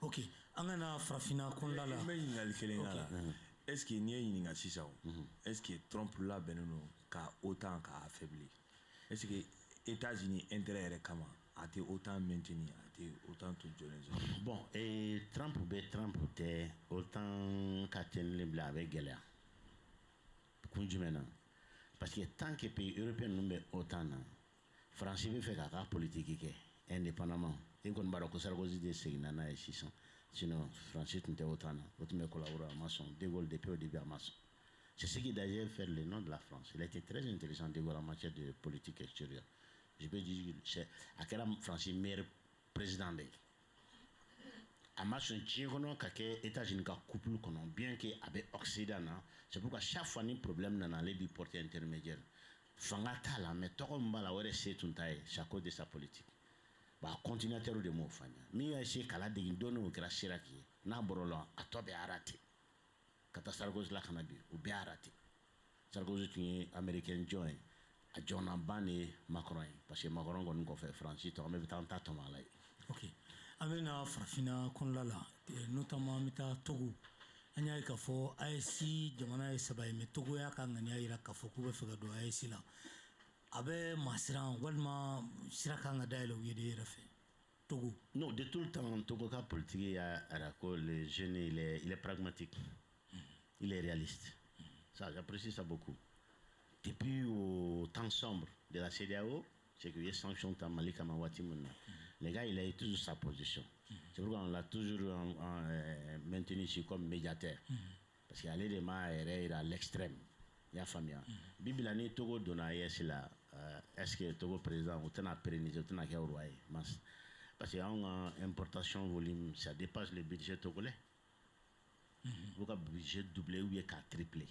Ok an ka na farafinna kɔnɔna la. n bɛ ɲininkali kelen k'a la est ce que n'i ye ɲininka sisan est ce que Trump labɛnnen don ka OTAN ka affaiblir est ce que États-Unis intérêt yɛrɛ kama a tɛ OTAN maintenir a tɛ OTAN to jɔlen sɔrɔ. Bon Trump bɛ Trump tɛ OTAN ka tenir bila a bɛ gɛlɛya kun jumɛn na parce que tant que pays européen ninnu bɛ OTAN na France bɛ fɛ k'a ka politique kɛ indépendamment e kɔni b'a dɔn ko Sarkozy de seginna n'a ye sisan sinon France tun tɛ OTAN na o tun bɛ collaborer a ma sɔn De Gaulle depuis au début a ma sɔn. C'est ce qui d'ailleurs fait le nom de la France. Il a été très intelligent De Gaulle en matière de politique extérieure. Je peux dire a kɛra France meilleur président de ye a ma sɔn diɲɛ kɔnɔ ka kɛ États-Unis ka couple kɔnɔ bien que a bɛ Occident na c'est pourquoi chaque fois ni problème nana ale bi porter intermédiaire fanga t'a la mais tɔgɔ min b'a la o de se tun t'a ye c'est à cause de sa politique. Ba continuateur de m'o faamuya min y'a essayer k'ala dege don o kɛra Chirac ye n'a bɔr'o la a tɔ bɛɛ raté ka taa Sarkozy la ka na bi o bɛɛ raté. Sarkozy tun ye américain jɔn ye a jɔnnaban de ye Macron ye parce que Macron kɔni kɔfɛ France tɔgɔ bɛ taa an ta tɔmɔ a la ye. Ok an bɛ na farafinna kɔnɔna la notamment an bɛ taa Togo an y'a ye k'a fɔ AES jamana ye 3 ye mais Togo y'a ka ŋaniya jira k'a fɔ k'u bɛ fɛ ka don AES la a bɛ maasiran walima sira kan ka dayɛlɛ u ye de yɛrɛ fɛ Togo. Non de tout le temps Togo ka politique y'a ko le jeune il est pragmatique il est réaliste ça j'apprécie ça beaucoup. Depuis au temps sombre de la CEDEAO c'est qu'il y a sanctions ta Mali kama waati mun na le gars il a eu toujours sa position. C'est pourquoi on l'a toujours maintenu ici comme médiateur parce qu'il allait de ma yɛrɛ à l'extrême i y'a faamuya bibi la ni Togo donna AES la est-ce que Togo président o tɛna pérenniser o tɛna kɛ roi ye parce que anw ka importation volume ça dépasse le budget togolais u ka budget doublé ou bien qu'a triplé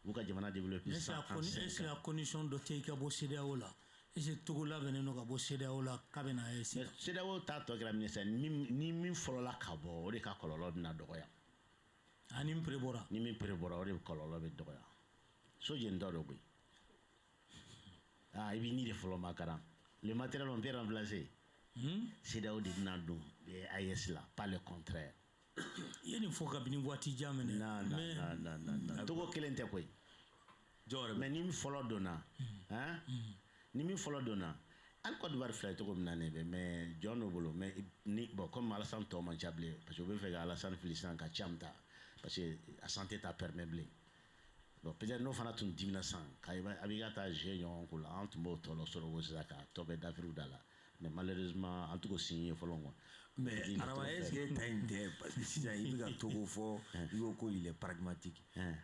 u ka jamana développé 135 ans. Est-ce que la condition dɔ tɛ i ka bɔ CEDEAO la est-ce que Togo labɛnnen don ka bɔ CEDEAO la k'a bɛ na AES la. CEDEAO t'a tɔ kɛra min ye ni min fɔlɔla ka bɔ o de ka kɔlɔlɔ bɛna dɔgɔya ni min pere bɔra ni min pere bɔra o de kɔlɔlɔ bɛ dɔgɔya so jeni dɔ do koyi i b'i ni de fɔlɔ makaran le matériel on peut remplacer CEDEAO de bɛna don AES la pas le contraire. i ye nin fɔ kabini waati jan mɛnɛ. non Togo kelen tɛ koyi mais ni min fɔlɔ donna ni min fɔlɔ donna hali Côte d'Ivoire filɛ cogo min na ne bɛ mais jɔn dɔ bolo mais ni bon comme Alassane tɔ man ca bilen parce que u bɛ fɛ ka Alassane fili sisan ka Thiam ta parce que a santé t'a permet bilen bon peut-être n'o fana tun dimina sisan a b'i ka taa jouer ɲɔgɔn ko la an tun b'o tɔ la sɔrɔ ko sisan ka tɔ bɛɛ d'Afrique da la mais malheureusement an t'o signé fɔlɔ quoi. Mais Arama est-ce que t'as une idée parce que sisan i bɛ ka Togo fɔ i ko ko il est pragmatique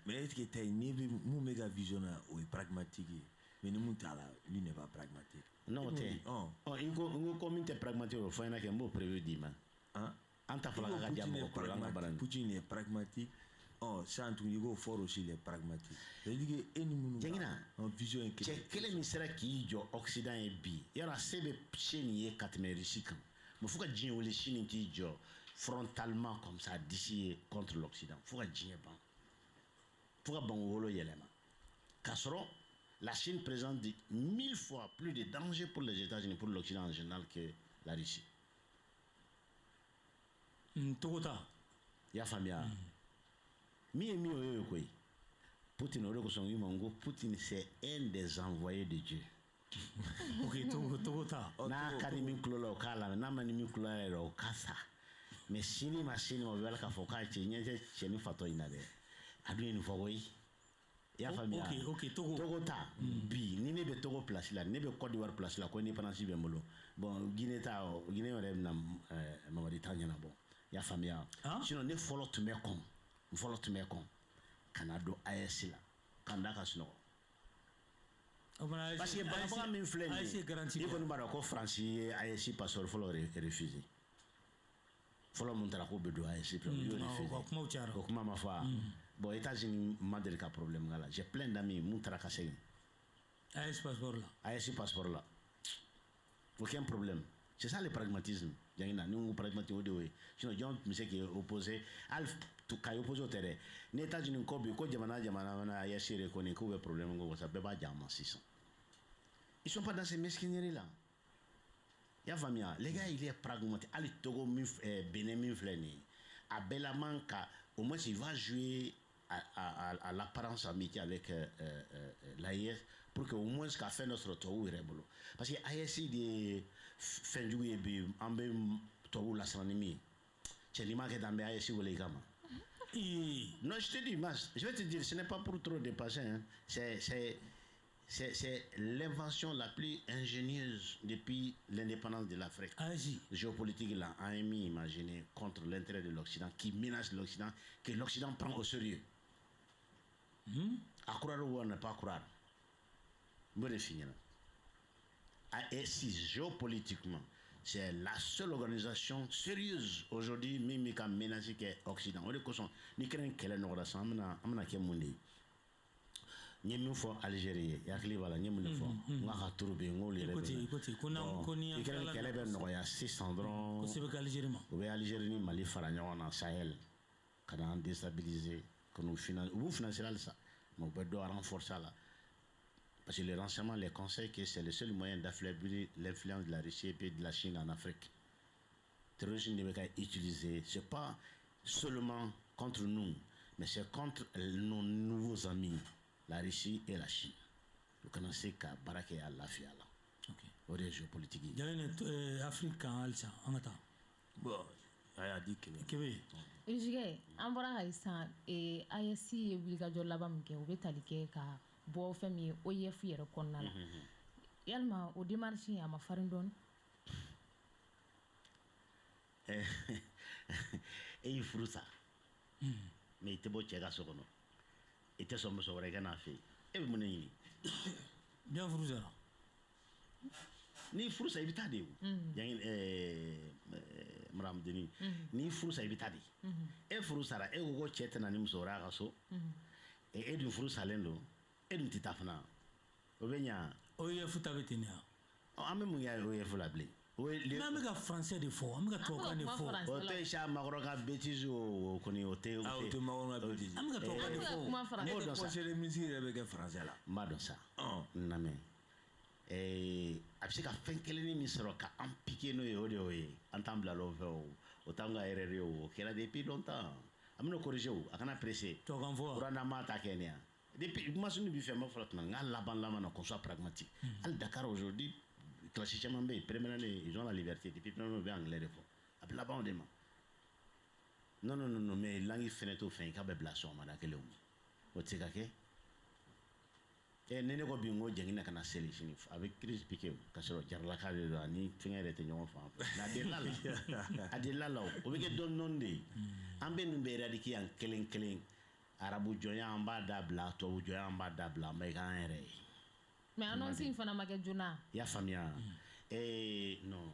mais est-ce que t'as une idée mun bɛ ka vision na o ye pragmatique ye mais ni mun t'a la lui n'est pas pragmatique. Non tɛ n ko min tɛ pragmatique o fɔ n ɲɛna kɛ n b'o prévu d'i ma an ta fɔla ka diya mɔgɔ kɔrɔ an ka baara in. Poutine est pragmatique sisan tuguni i k'o fɔra aussi il est pragmatique c'est à dire que e ni minnu ka vision ye kelen. Cɛ kelen min sera k'i jɔ Occident ye bi yɔrɔ se bɛ Chine ye ka tɛmɛ Russie kan mais fo ka diɲɛ wele Chine k'i jɔ frontalement comme ça d'ici contre l'Occident fo ka diɲɛ ban fo ka ban wolo yɛlɛma k'a sɔrɔ la Chine présente 1000 fois plus de danger pour les États-Unis pour l'Occident en général que la Russie. Togo ta i y'a faamuya min ye min o ye koyi Poutine o de kosɔn n ko ko Poutine c'est un des envoyés de Dieu. Ok Togo ta n'a ka di min tulo la o k'a lamɛn n'a ma ni min tulo la o k'a sa mais sini ma o bɛ ala k'a fɔ k'a cɛ ɲɛ tɛ cɛnin fatɔ in na dɛ adu ni fawoi ya famia OK Togo ta bi ni ne be Togo place la ne be Côte d'Ivoire place la ko ni panasi be mbolo bon Guinée wala na Mamadi Tanyana bon ya famia sinon ne follow to me kon Canada AS la kanda ka sino parce que baba min flé ni ko mbara ko France AS passeport follow refusé follow mon tra ko be do AS refusé ko kuma ma fa bon États-Unis m'a de cas problème là j'ai plein d'amis mon tra ka sey AS passeport là aucun problème c'est ça le pragmatisme jangina nous pragmatisme de oui sinon John monsieur qui est opposé alf tout cas opposé au terrain les États-Unis ko bi ko jamana na ya sire ko ni ko problème ngo ça peut pas jama 600 ils sont pas dans ces mesquineries là ya famia les gars il est pragmatique ali Togo Benin min fleni à Belamanka au moins il va jouer à l'apparence amitié avec l'AIS pour que au moins qu'a fait notre Togo rebolo parce que AIS de fin juillet bi ambe Togo la sanimi c'est l'image que dans AIS ou les gamins non je te dis mas je vais te dire ce n'est pas pour trop dépasser hein. C'est l'invention la plus ingénieuse depuis l'indépendance de l'Afrique. Géopolitique là a émis imaginer contre l'intérêt de l'Occident qui menace l'Occident que l'Occident prend au sérieux. À croire ou à ne pas croire. Me définir. Et si géopolitiquement c'est la seule organisation sérieuse aujourd'hui même qui a menacé l'Occident. On est conscient. Ni quelqu'un qui est là amna qui est mundi. Ni min fo Algérie yakli wala ni min fo nga ka turbe ngoli rebe écoutez koni kele be no ya 600 dron ko sebe Algérie ma o be Algérie ni Mali fara nyona Sahel kana déstabiliser que nous financer ça mais on peut renforcer là parce que les renseignements les conseils que c'est le seul moyen d'affaiblir l'influence de la Russie et de la Chine en Afrique. Terrorisme ne peut pas utiliser c'est pas seulement contre nous mais c'est contre nos nouveaux amis la Russie et la Chine. Vous connaissez qu'à Barake à la Fiala. Ok. Au région politique. Il y a une Afrique en Alsa, en attendant. Bon, il y a dit que. Il y a un bon haïssan et ASC et Wilgajo Labam qui est talike ka bo femi OIF yere konnala. Yalma au démarche à ma farindon. Et il faut ça. Mais il te beau tchega sokono. Ite sombo so rega na fe e mo nini bien fruza ni frusa ibitade yang mram deni ni frusa ibitade e frusa ra e go chetna ni msora ga so e du frusa lendo e du titafna obenya o ye futa betenia o ame mu ya o ye fula ble mais amiga français de faux amiga toka de faux o te sha magoroka bêtise o koni o te o te magoroka bêtise amiga toka de faux mo do ça le musique avec français là ma do ça name abisika fenkeleni mi soro ka ampiquer no yo de oye entambla lo o tanga erreur o kera depuis longtemps amno corriger o akana pressé to kan fo rana mata kenya depuis masunu bi fait ma flotte na laban lama qu'on soit pragmatique al Dakar aujourd'hui classiquement première année ils ont la liberté depuis première année anglais de fond après là-bas on demande non mais langue fenêtre au fin ka be blason ma dakele o tsika ke et nene ko bingo jangina kana seli fini avec crise piqué ka soro jarla ka de ni fingere te ñoo fa na de lala o be ke don non de ambe nu be radiki an kelen arabu joya amba dabla to joya amba dabla mais kan ere mais annonce il fana make juna ya famia non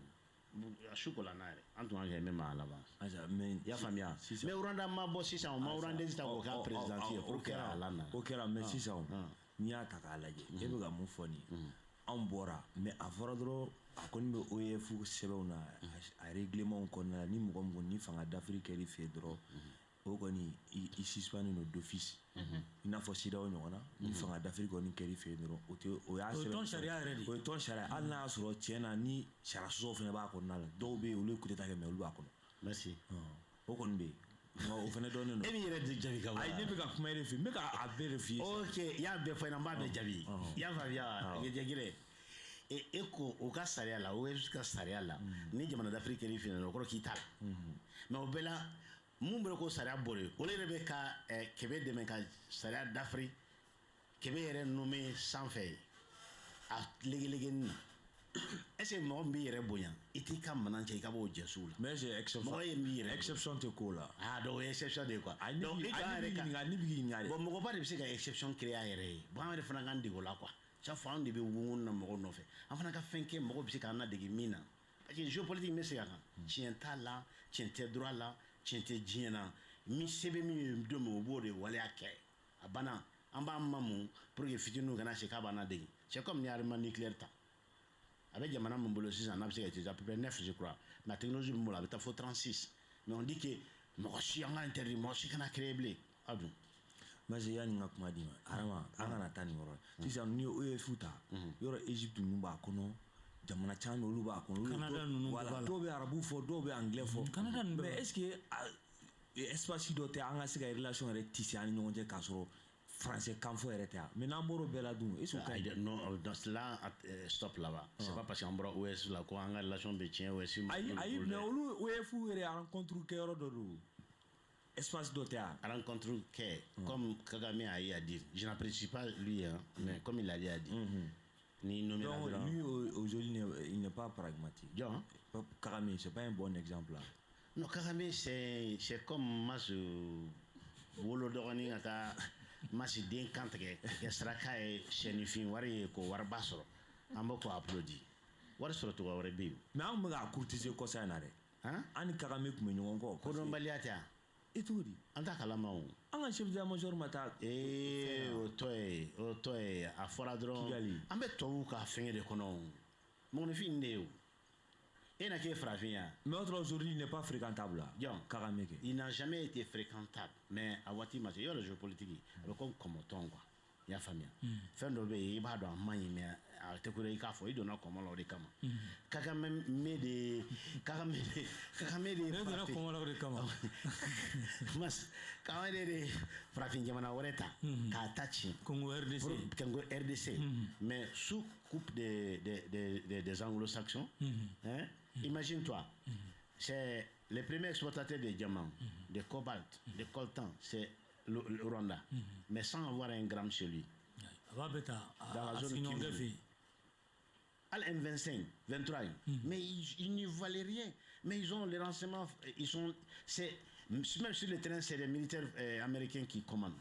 a chocolat nare antoine j'ai même à l'avance mais ya famia mais uranda ma bo sisa o ma uranda sta ko ka présidentiel pour que alana okera mais sisa o ni ya ta ka laje e be ga mu foni an bora mais a fora dro a koni be OIF sebewna a règlement ko na ni mo ngo ni fanga d'Afrique ri fe dro o koni i suspend no d'office ina fo sida o nyona ni fanga d'Afrique ko ni keri fe dro o ya sebe ton sharia ready o ton sharia alla soro tiena ni shara so fene ba ko na do be o le coup d'état ke me lu ba ko merci o kon be o fene do no e mi yere de jabi ka ay ne be ka kuma refi me ka a vérifier OK ya be fo na ba be jabi ya va via ngejegire et eko o ka saria la o ka saria la ni jamana d'Afrique ni fene no ko ki tal mais o bela mun bɛ ko sariya bɔre olu yɛrɛ bɛ ka kɛbɛ dɛmɛ ka sariya dafiri kɛbɛ yɛrɛ nommé sanfɛ a legelegeni na est-ce que mɔgɔ min b'i yɛrɛ bonya i t'i ka manan cɛ i ka b'o jɛsiw la mais j'ai exception mɔgɔ ye min yɛrɛ exception tɛ ko la donc o ye exception de ye quoi donc i ka yɛrɛ ka ni b'i ɲininka bon mɔgɔba de bɛ se ka exception créer a yɛrɛ ye bon an yɛrɛ fana k'an dege o la quoi chaque fois an de bɛ wungun na mɔgɔw nɔfɛ an fana ka fɛn kɛ mɔgɔw bɛ se k'an nadege min na parce que géopolitique bɛ se ka kan tiɲɛ t'a la tiɲɛ tɛ droit la tiɲɛ tɛ diɲɛ na min se bɛ min ye don min o b'o de waleya kɛ a banna an b'an mamu pour que fitininw kana se k'a b'an nadege c'est comme ni armement nucléaire ta a bɛ jamana min bolo sisan n'a bɛ se ka utiliser à peu près 9 je crois mais la technologie min bolo a bɛ taa fo 36 mais on dit que mɔgɔ si an ka interdit mɔgɔ si kana créer bilen a dun mais yanni n ka kuma d'i ma Arama an kana taa nin yɔrɔ la sisan ni OEF ta yɔrɔ Egypte ninnu b'a kɔnɔ jamana caman olu b'a kɔnɔ Canada ninnu voilà dɔw bɛ arabu fɔ dɔw bɛ anglais fɔ Canada ninnu mais est-ce que espace dɔ tɛ an ka se ka relation yɛrɛ tisser an ni ɲɔgɔn cɛ k'a sɔrɔ français kan fɔ yɛrɛ tɛ yan mais n'an bɔr'o bɛɛ la dun est-ce que non dans cela stop là-bas c'est pas parce qu'on bɔra OEF la ko an ka relation bɛ tiɲɛ OEF ayi mais olu OEF yɛrɛ rencontre kɛyɔrɔ dɔ don espace dɔ tɛ yan rencontre kɛ comme Kagame a eu à dire je n'apprécie pas lui hein mais comme il a dit ni nommé donc lui aujourd'hui il n'est pas pragmatique Kagame c'est pas un bon exemple là non Kagame c'est comme Mas wolo dɔgɔnin ka taa Mas den kan tigɛ kɛ saraka ye sɛnifin wari ye ko wariba sɔrɔ an b'o ko applaudir wari sɔrɔ cogoya wɛrɛ bɛ yen mais an bɛ ka courtiser kɔsa in na dɛ an ni Kagame tun bɛ ɲɔgɔn kɔ kodɔnbaliya tɛ yan i t'o di an t'a kalama o an ka chef d'état-major ma taa o tɔ ye a fɔra dɔrɔn an bɛ tubabuw ka fɛngɛ de kɔnɔ o mɔgɔninfin de ye o et n'a qu'à frapper. Mais aujourd'hui, il n'est pas fréquentable. Il n'a jamais été fréquentable. Mais à Wati, il y a le jeu politique. Comme ton quoi. Il y a famille. Fin de il va dans main mais à te courir il donne comment l'on est comme. Kagame de Mas Kagame de frapping Yamana Oreta. Katachi. Congo RDC. Mais sous coupe des anglo-saxons. Imagine-toi, c'est les premiers exploitateurs de diamants, de cobalt, de coltan, c'est le Rwanda, mais sans avoir un gramme chez lui. Dans la zone qui M25, 23, mais ils ne valaient rien. Mais ils ont les renseignements, même sur le terrain, c'est les militaires américains qui commandent.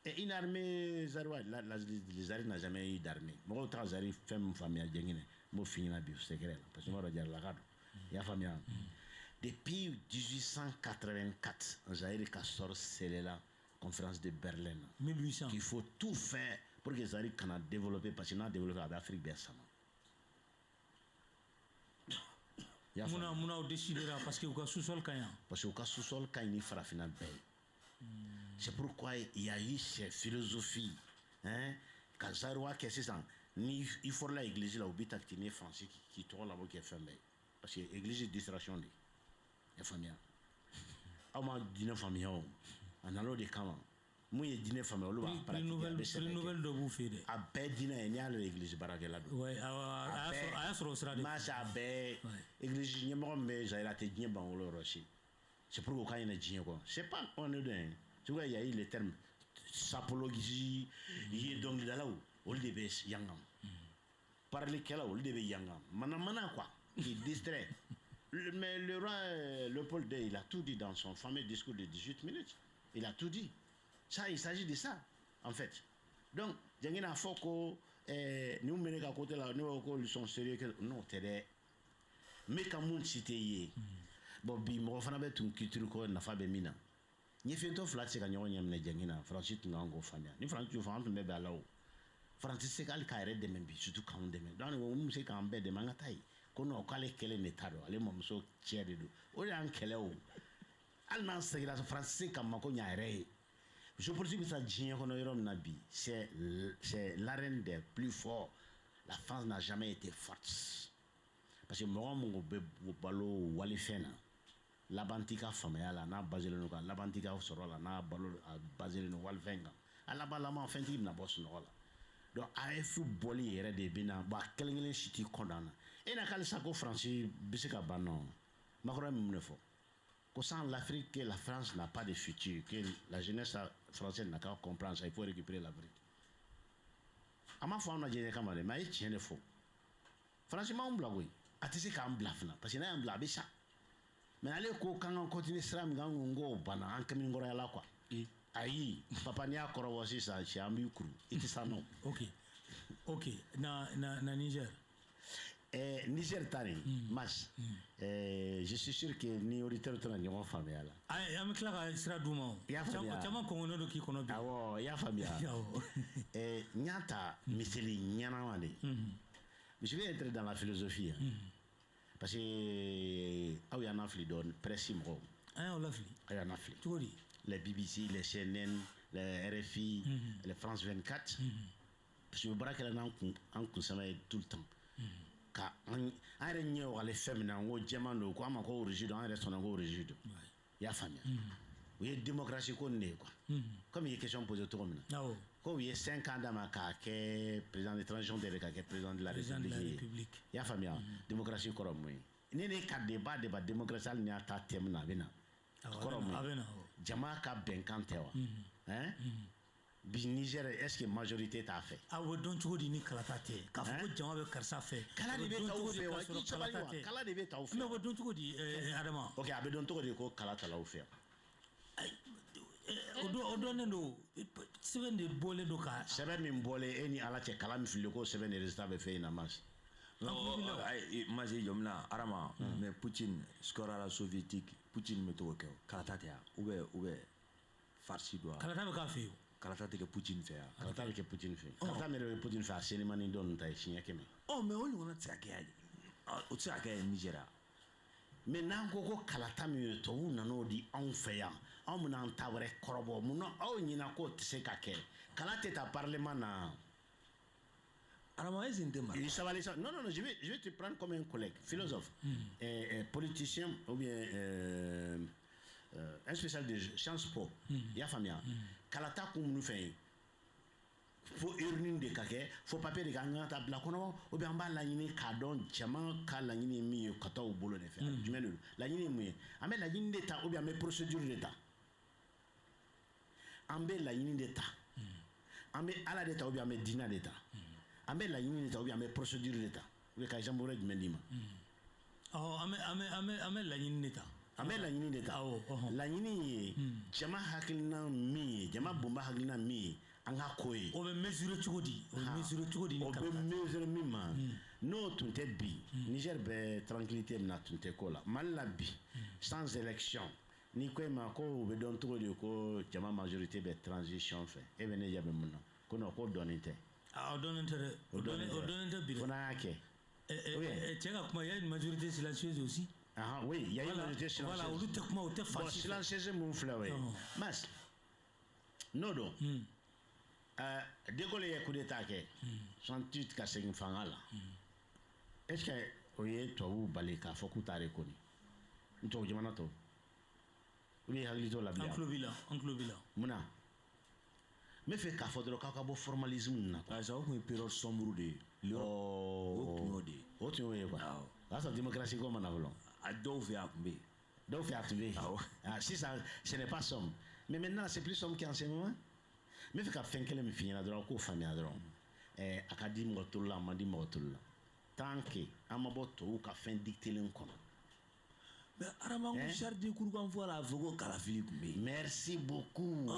Et une armée, les armées n'ont jamais eu d'armée. Moi, je suis femme, famille, je suis secret parce que moi, je suis depuis 1884, Zaire Kassor, c'est la conférence de Berlin. 1800. Il faut tout faire pour que Zaire puisse développer, parce qu'il a développé l'Afrique berçama. Mouna a décidé parce que au sous-sol Kanya. Parce qu'au sous-sol Kanya, il fera final paye. C'est pourquoi il y a eu cette philosophie. Quand Zaroua, qu'est-ce que c'est ça? Il faut l'église là, au but d'activer français qui trouve là-bas qui est fermé. Parce que l'église est distraction. La famille. On m'a dit une famille. On a l'eau de Kama. Moi, j'ai dit une famille. Les nouvelles de vous faire. À Bédina, il y a l'église Barakela. Oui, à Srosra. Mas à Bé, l'église, il y a un peu de la tête de Bango Rocher. C'est pourquoi il y a un peu de c'est pas on est dedans. Tu vois, il y a eu le terme sapologie, il y a donc là où on le devait yangam. Parler qu'elle a, on le devait yangam. Mana quoi, il distrait. Mais le roi Léopold II, il a tout dit dans son fameux discours de 18 minutes. Il a tout dit. Ça, il s'agit de ça, en fait. Donc, il y a un faux nous menons à côté là, nous sont sérieux. Non, t'es mais quand on cité, bon, bim, on va faire une culture qu'on n'a pas bémina. Ni fait un flat, c'est quand on y a une jangina, Francis, tu n'as pas famille. Ni Francis, tu fais un peu de là-haut. Francis, c'est qu'elle carré de même, surtout quand on demande. Dans le moment où c'est qu'en bête de mangataï. Kono okale kele netaro ale momso tiere do o ya nkele o alman segira français comme mako nyaare je pense que ça djien kono yorom nabi c'est l'arène des plus forts. La France n'a jamais été forte parce que mo mo be balo walifena labantika famaya la na basel no ka labantika soro la na balo basel no walfenga ala bala ma fenti na boss no la donc AF boli yere de bina ba kelengelen shiti kondana et na kali sako Francis bisika banon makoro mi ne fo que sans l'Afrique, que la France n'a pas de futur, que la jeunesse française n'a qu'à comprendre ça, il faut récupérer l'Afrique. À ma foi, on a dit que mais il tient faux. Franchement, on blague, oui. Attisé qu'un blaf, parce qu'il y a un blabé ça. Mais allez, quand on continue ça, on go, bana, en camin gora la quoi. Aïe, papa n'y a encore aussi ça, c'est un micro. Et ça non. Ok, na Niger. Niger tani, mas. Je suis sûr que ni auditeur ton ni mon famille là. Ah, y a me clara sera douma. Ya famille. Tama ko ngono ki kono bi. Ah wo, ya famille. Nyata miseli nyana wale. Je vais entrer dans la philosophie. Parce que ah oui, on a fait don pressimro. Ah, on l'a fait. Ah, on a fait. Tu vois les BBC, les CNN, les RFI, les France 24. Parce que le bras qu'elle a en consomme tout le temps. Car on a les femmes dans le Djamano, quoi, ma co rigide, on reste en go rigide. Il y a famille. Oui, démocratie qu'on est quoi. Comme il y a question posée autour de nous. Comme il y a 5 ans dans ma cas, qui est président de transition de l'État, qui est président de la République. Il y a famille. Démocratie comme moi. Il y a des débat démocratie, il y a ta thème na bena. Comme Jama ka benkante wa. Hein? Niger, est-ce que majorité t'a fait? Ah ouais, donc tu vois ni kalatate. Quand faut que Jama be karsa fait. Kala de be ta fait wa. Kala de be ta fait. Mais ouais, donc tu vois Adama. Ok, abe donc tu vois ko kala ta la fait. Odo nendo seven de bolé do ka. Seven min bolé eni ala che kala mi fili ko seven de résultat be fait na mas. Moi j'ai yomna arama mais Poutine score à la soviétique Poutine me to ko kalata ya ou farsi do. Kalata be ka fait. Kalata te que Poutine fait. Kalata ke Poutine fait. Kalata me Poutine fait c'est mani don ta chinya keme. Oh mais on a tsaka ya. O tsaka ya Nigeria. Mais n'an ko kalata mi to na no di on fait ya. On m'en tawre korobo mu no o nyina ko tse ka ke. Kalata ta parlement na. Alors, non, je vais te prendre comme un collègue, philosophe, politicien ou bien un spécial de Sciences Po. Il y a famille. Kalata comme nous fait. Faut urner de kake, faut papier de gagnant à blacono, ou bien bas la ligne cadon, diamant, car la ligne mieux, kata au boulot de faire. Du menu, la ligne mieux. Amé la ligne d'état ou bien mes procédures d'état. Amé la ligne d'état. Amé à la d'état ou bien mes dîners d'état. Amé la ligne d'état ou bien mes procédures d'état. Ou bien j'aimerais du mendima. Oh, amé la ligne d'état. Amé la ligne d'état. La ligne, jama hakilina mi, jama bomba hakilina mi. Anga koy o be mesurer chogodi o be mesurer mi ma no tunte bi Niger be tranquillité na tunte ko la mal la bi sans élection ni ko ma ko be don to de ko jama majorité be transition fait e be ne yabe munna ko no ko donite ah donite bi fona ke tcheka kuma ya une majorité silencieuse aussi oui il y a une majorité silencieuse voilà on te kuma o te facile silencieuse mon flawe mas no do décoller coup d'état que son titre ka segin fanga la est-ce que oye to u balika fo ku tare ko ni to jamana to uli haglito la bia enclobila muna me fait ka fodro ka bo formalisme na ah ça une période sombre de l'Europe o tu oye quoi la démocratie comme on a voulu a do fait activer ah si ça ce n'est pas somme mais maintenant c'est plus somme qu'en ce moment. Mais fait qu'à fin qu'elle me finit à droit, qu'au famille à droit. Académie motola, mandi motola. Tant que amaboto ou qu'à fin dicter l'incon. Mais Aramango chardi courant voilà vogo calafili. Merci beaucoup.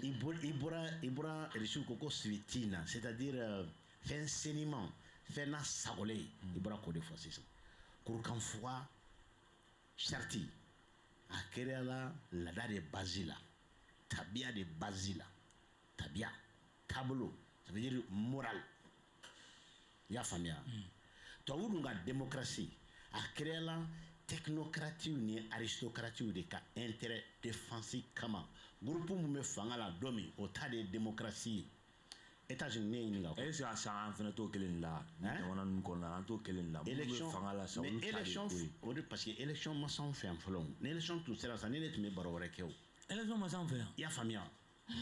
Ibora reçu coco suitina, c'est-à-dire fait enseignement, fait na sagolé. Ibora code fois c'est ça. Courant fois charti. Akerela la da de Basila. Tabia de Basila. Tabia, tableau, ça veut dire moral. Il y a famille. Tu as eu la démocratie, à créer la technocratie ou aristocratie ou des cas intérêt défensif comme groupe me fanga la domi au tas de démocratie. États-Unis est-ce que ça en fait tout quel là on a nous connaît tout quel là élection parce que élection ma sans fait en folon élection tout ça ça n'est pas barore que élection ma sans faire il y a famille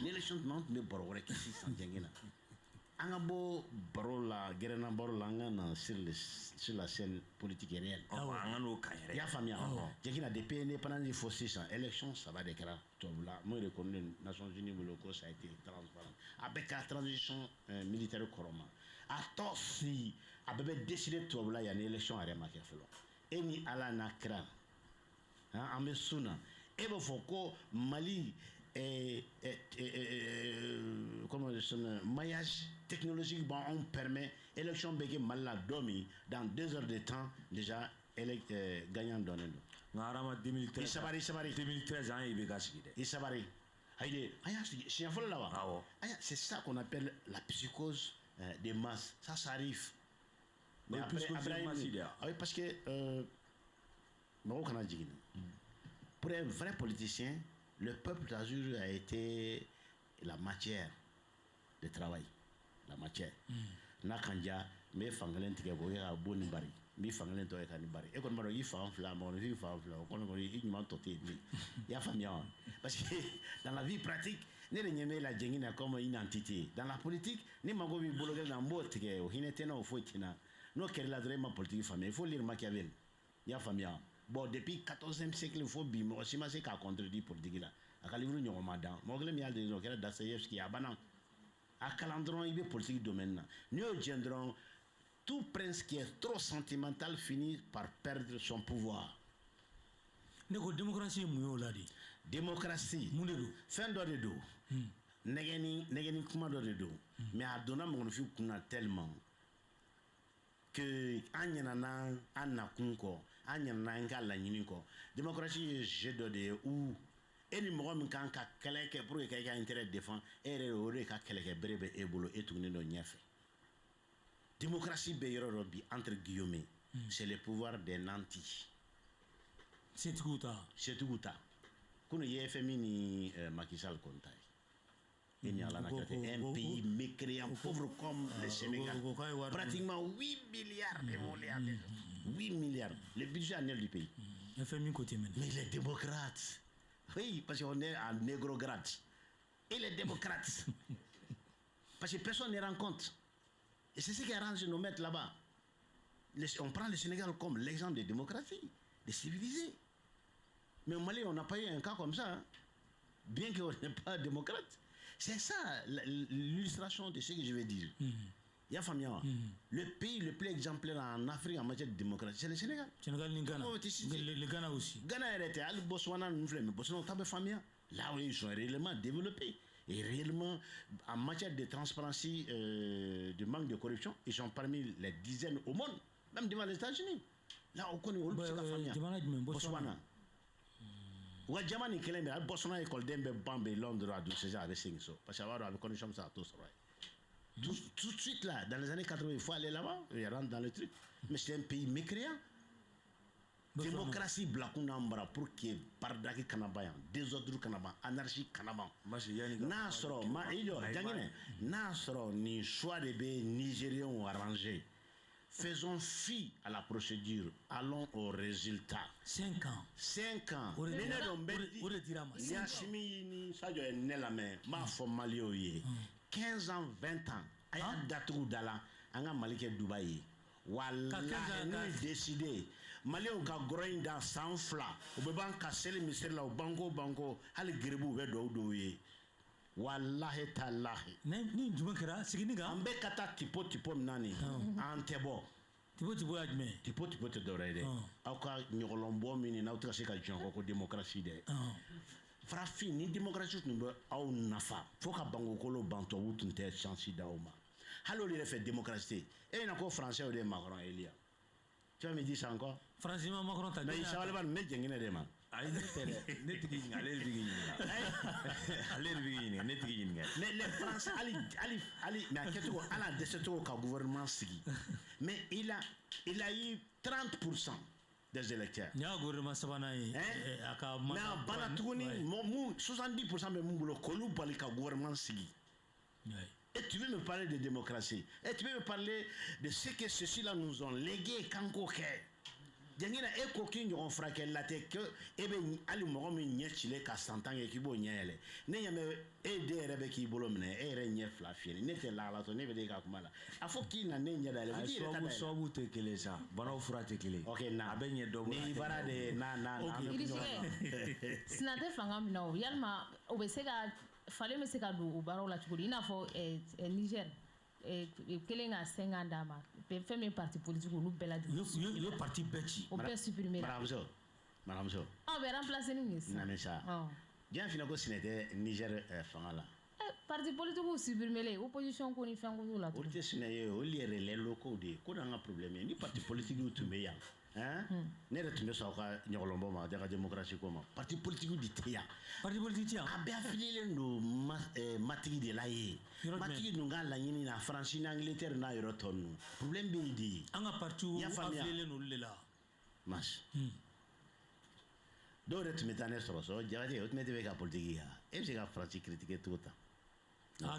l'élection de Mount me borowre qui si sans jengina Angabo Barola, Guérena Barola, sur la scène politique et réelle. Il y a famille. Il y a des pays pendant les faux 6 ans. Élection, ça va déclarer. Moi, je reconnais les Nations Unies, ça a été transparent. Avec la transition militaire au Coroma. À temps, si on avait décidé de tout, il y a une élection à remarquer. Et ni ala nakra. En Messouna. Et il faut que Mali. Comment le maillage technologique on permet élection bégué mal la domi dans 2 heures de temps déjà gagnant donné. Ngarama 2013 2013 ans il Isabari c'est ça qu'on appelle la psychose des masses, ça arrive. Mais après oui, parce que pour un vrai politicien, le peuple d'Azur a été la matière de travail, la matière. Nakanja, mais fangalen tige boya boni bari, mi fangalen to ekani bari. E kon maro yi fa enfla, mon yi fa enfla, kon ko yi man toté ni. Ya famia. Parce que dans la vie pratique, ne le nyeme la jengina comme une entité. Dans la politique, ni mago bi bologel na mbo tige o hinetena o foitina. No kere la vraiment politique famille, il faut lire Machiavel. Ya famia. Bon, depuis 14e siècle, il faut bimor, si ma c'est qu'à contredire politique là. À Calivru n'y a pas d'an. Moi, je me dis que Dostoïevski a banan. À Calandron, il y a politique domaine. Nous gendrons tout prince qui est trop sentimental finit par perdre son pouvoir. Nego démocratie mouyo ladi. Démocratie. Moudou. Fin d'ordre de dos. Negeni kuma d'ordre de dos. Mais à donner mon fils qu'on tellement que Anyanana Anakunko. Démocratie, je donne où et les gens qui ont quelqu'un pour quelqu'un intérêt défend et les gens qui ont quelqu'un et bolo et tourner dans le démocratie entre guillemets c'est le pouvoir des nantis. C'est tout ça. C'est tout ça. Quand il y a FMI ni Macky Sall compte. Il y a un pays mécréant, pauvre comme le Sénégal. Pratiquement 8 milliards de dollars. 8 milliards. Le budget annuel du pays. Mais les démocrates. Oui, parce qu'on est en négro-grade. Et les démocrates. Parce que personne ne rend compte. Et c'est ce qui arrange nos maîtres là-bas. On prend le Sénégal comme l'exemple de démocratie, de civilisé. Mais au Mali, on n'a pas eu un cas comme ça. Hein. Bien qu'on n'est pas démocrate. C'est ça l'illustration de ce que je vais dire. Le pays le plus exemplaire en Afrique en matière de démocratie, c'est le Sénégal. Sénégal, le Ghana aussi. Ghana était à Botswana, mais Botswana, là où ils sont réellement développés. Et réellement, en matière de transparence, de manque de corruption, ils sont parmi les dizaines au monde, même devant les États-Unis. Là, on connaît Botswana. Wa jamani keleme al Botswana école dembe bambe Londres à 12 avec 500 parce que avoir avec condition ça tout tout de suite là dans les années 80 il faut aller là-bas il rentre dans le truc mais c'est un pays mécréant. Démocratie blakunambra pour que pardaki kanabayan désordre kanaban anarchie kanaban nasro ma ilio jangine nasro ni choix de be nigériens arrangé. Faisons fi à la procédure, allons au résultat. 5 ans. 5 ans. Yasimi Sadio est né la main, ma Malio ye. 15 ans, 20 ans. Aya datou dala, anga Malike Dubaï. Wallah, nous décidé. Malio ka groin dans sans fla. Au beban kasser le ministère là au banco, hal gribu be do ye. Wallahi tallahi. Ni jumakara siginiga. Ambe kata tipo nani. Antebo. Tipo adme. Tipo te dorede. Aka nyolombo mini na utra seka jonko ko démocratie de. Frafi ni démocratie tu be au nafa. Foka bango kolo banto wutunte chance dauma. Halo le fait démocratie. Et na ko français ou de Macron Elia. Tu vas me dire ça encore? Français Macron ta. Mais ça va pas me jengine de man. Ay net gi aller les Français Ali mais qu'est-ce ala de ce tour gouvernement sigi mais il a eu 30% des électeurs. Il y a un gouvernement sabana aka mais bana tuguni 70% de mon boulot kolu balika gouvernement sigi. Et tu veux me parler de démocratie? Et tu veux me parler de ce que ceux-là nous ont légué kanko ke? jangina e ko ki ɲɔgɔn furakɛli la tɛ que e bɛ hali mɔgɔ min ɲɛ cilen ka 100 ans kɛ k'i b'o ɲɛ yɛlɛ ne ɲɛ e den yɛrɛ bɛ k'i bolo minɛ e yɛrɛ ɲɛ 2 fiyɛli ne tɛ lahala sɔrɔ ne bɛ de ka kuma la a fɔ k'i na ne ɲɛ da yɛlɛ k'i yɛrɛ ta da yɛlɛ sababu tɛ kelen sa banaw fura tɛ kelen ok na a bɛ ɲɛ dɔ bɔ ni baara de na sinatɛ fanga min na o yalima o bɛ se ka falen bɛ se ka don o baaraw la cogo di i n'a fɔ Niger kelen ka 5 ans d'a ma fɛn min parti politique olu bɛɛ lajɛlen u ye parti bɛɛ ci o bɛɛ supprimer maramuso aw bɛ remplacer ni min na mais ça diɲɛ fina ko sinɛtɛ Niger fanga la parti politique supprimer opposition ko ni fɛn ko y'u la o tɛ sinɛ ye o yɛrɛ les locaux de ko d'an ka problème ye ni parti politique tun bɛ yan ne yɛrɛ tun bɛ sɔn aw ka ɲɔgɔlɔnbɔ ma ka démocratie ko ma parti politique de tɛ yan parti politique yan a bɛɛ affilielen don matigi de la ye matigi dun ka laɲini na France ni Angleterre n'a yɔrɔ tɔ ninnu problème bɛ yen de an ka parti affilielen olu de la mas dɔw yɛrɛ tun bɛ taa ne sɔrɔ Jabate o tun bɛ ka politique ya e bɛ se ka France critiquer cogo ta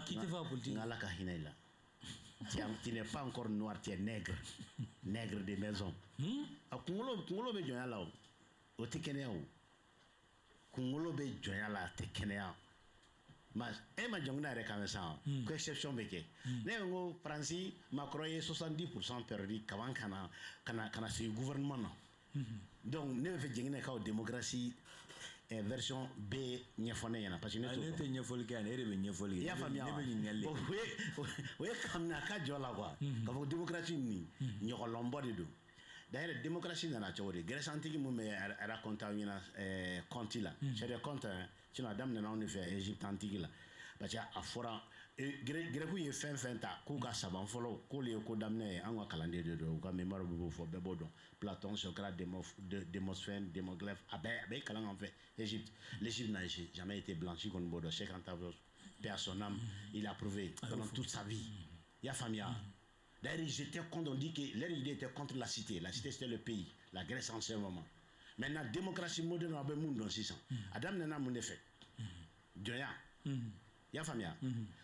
k'i tɛ fɛ politique n'Ala ka hinɛ i la tu n'es pas encore noir, tu es nègre de maison a kunkolo bɛ jɔnya la o tɛ kɛnɛya o kunkolo bɛ jɔnya la a tɛ kɛnɛya mas e ma jɔnkina yɛrɛ kan san ko exception bɛ kɛ ne ko Faransi Macron ye 70% perdu kaban kana sigi gouvernement na donc ne bɛ fɛ jɛngina ka démocratie version B ɲɛfɔ ne ɲɛna parce que ne tɛ ɲɛfɔli kɛ ne de bɛ ɲɛfɔli kɛ i y'a faamuya ne bɛ ɲininkali o ye kamina ka jɔ la quoi ka fɔ démocratie nin ɲɔgɔlɔnbɔ de don d'ailleurs démocratie nana cogo di Grèce antique mun bɛ raconter aw ɲɛna conte la c'est des contes sinon a daminɛna anw de fɛ Égypte antique la parce que a fɔra Grèkw ye fɛn ta k'u ka saban fɔlɔ k'olu ye ko daminɛ ye an ka kalanden de don u ka mémoire bɛ b'o fɔ bɛɛ b'o dɔn Platon Socrate Démosthène Démoglèphe a bɛɛ kalan an fɛ Égypte l'Égypte n'a jamais été blanchi kɔni b'o dɔn Cheikh Anta paix à son âme il a prouvé pendant toute sa vie i y'a faamuya d'ailleurs ils étaient contre on dit que leur idée était contre la cité c'était le pays la Grèce en ce moment maintenant démocratie moderne a bɛ mun dɔn sisan a daminɛna mun de fɛ jɔnya i y'a faamuya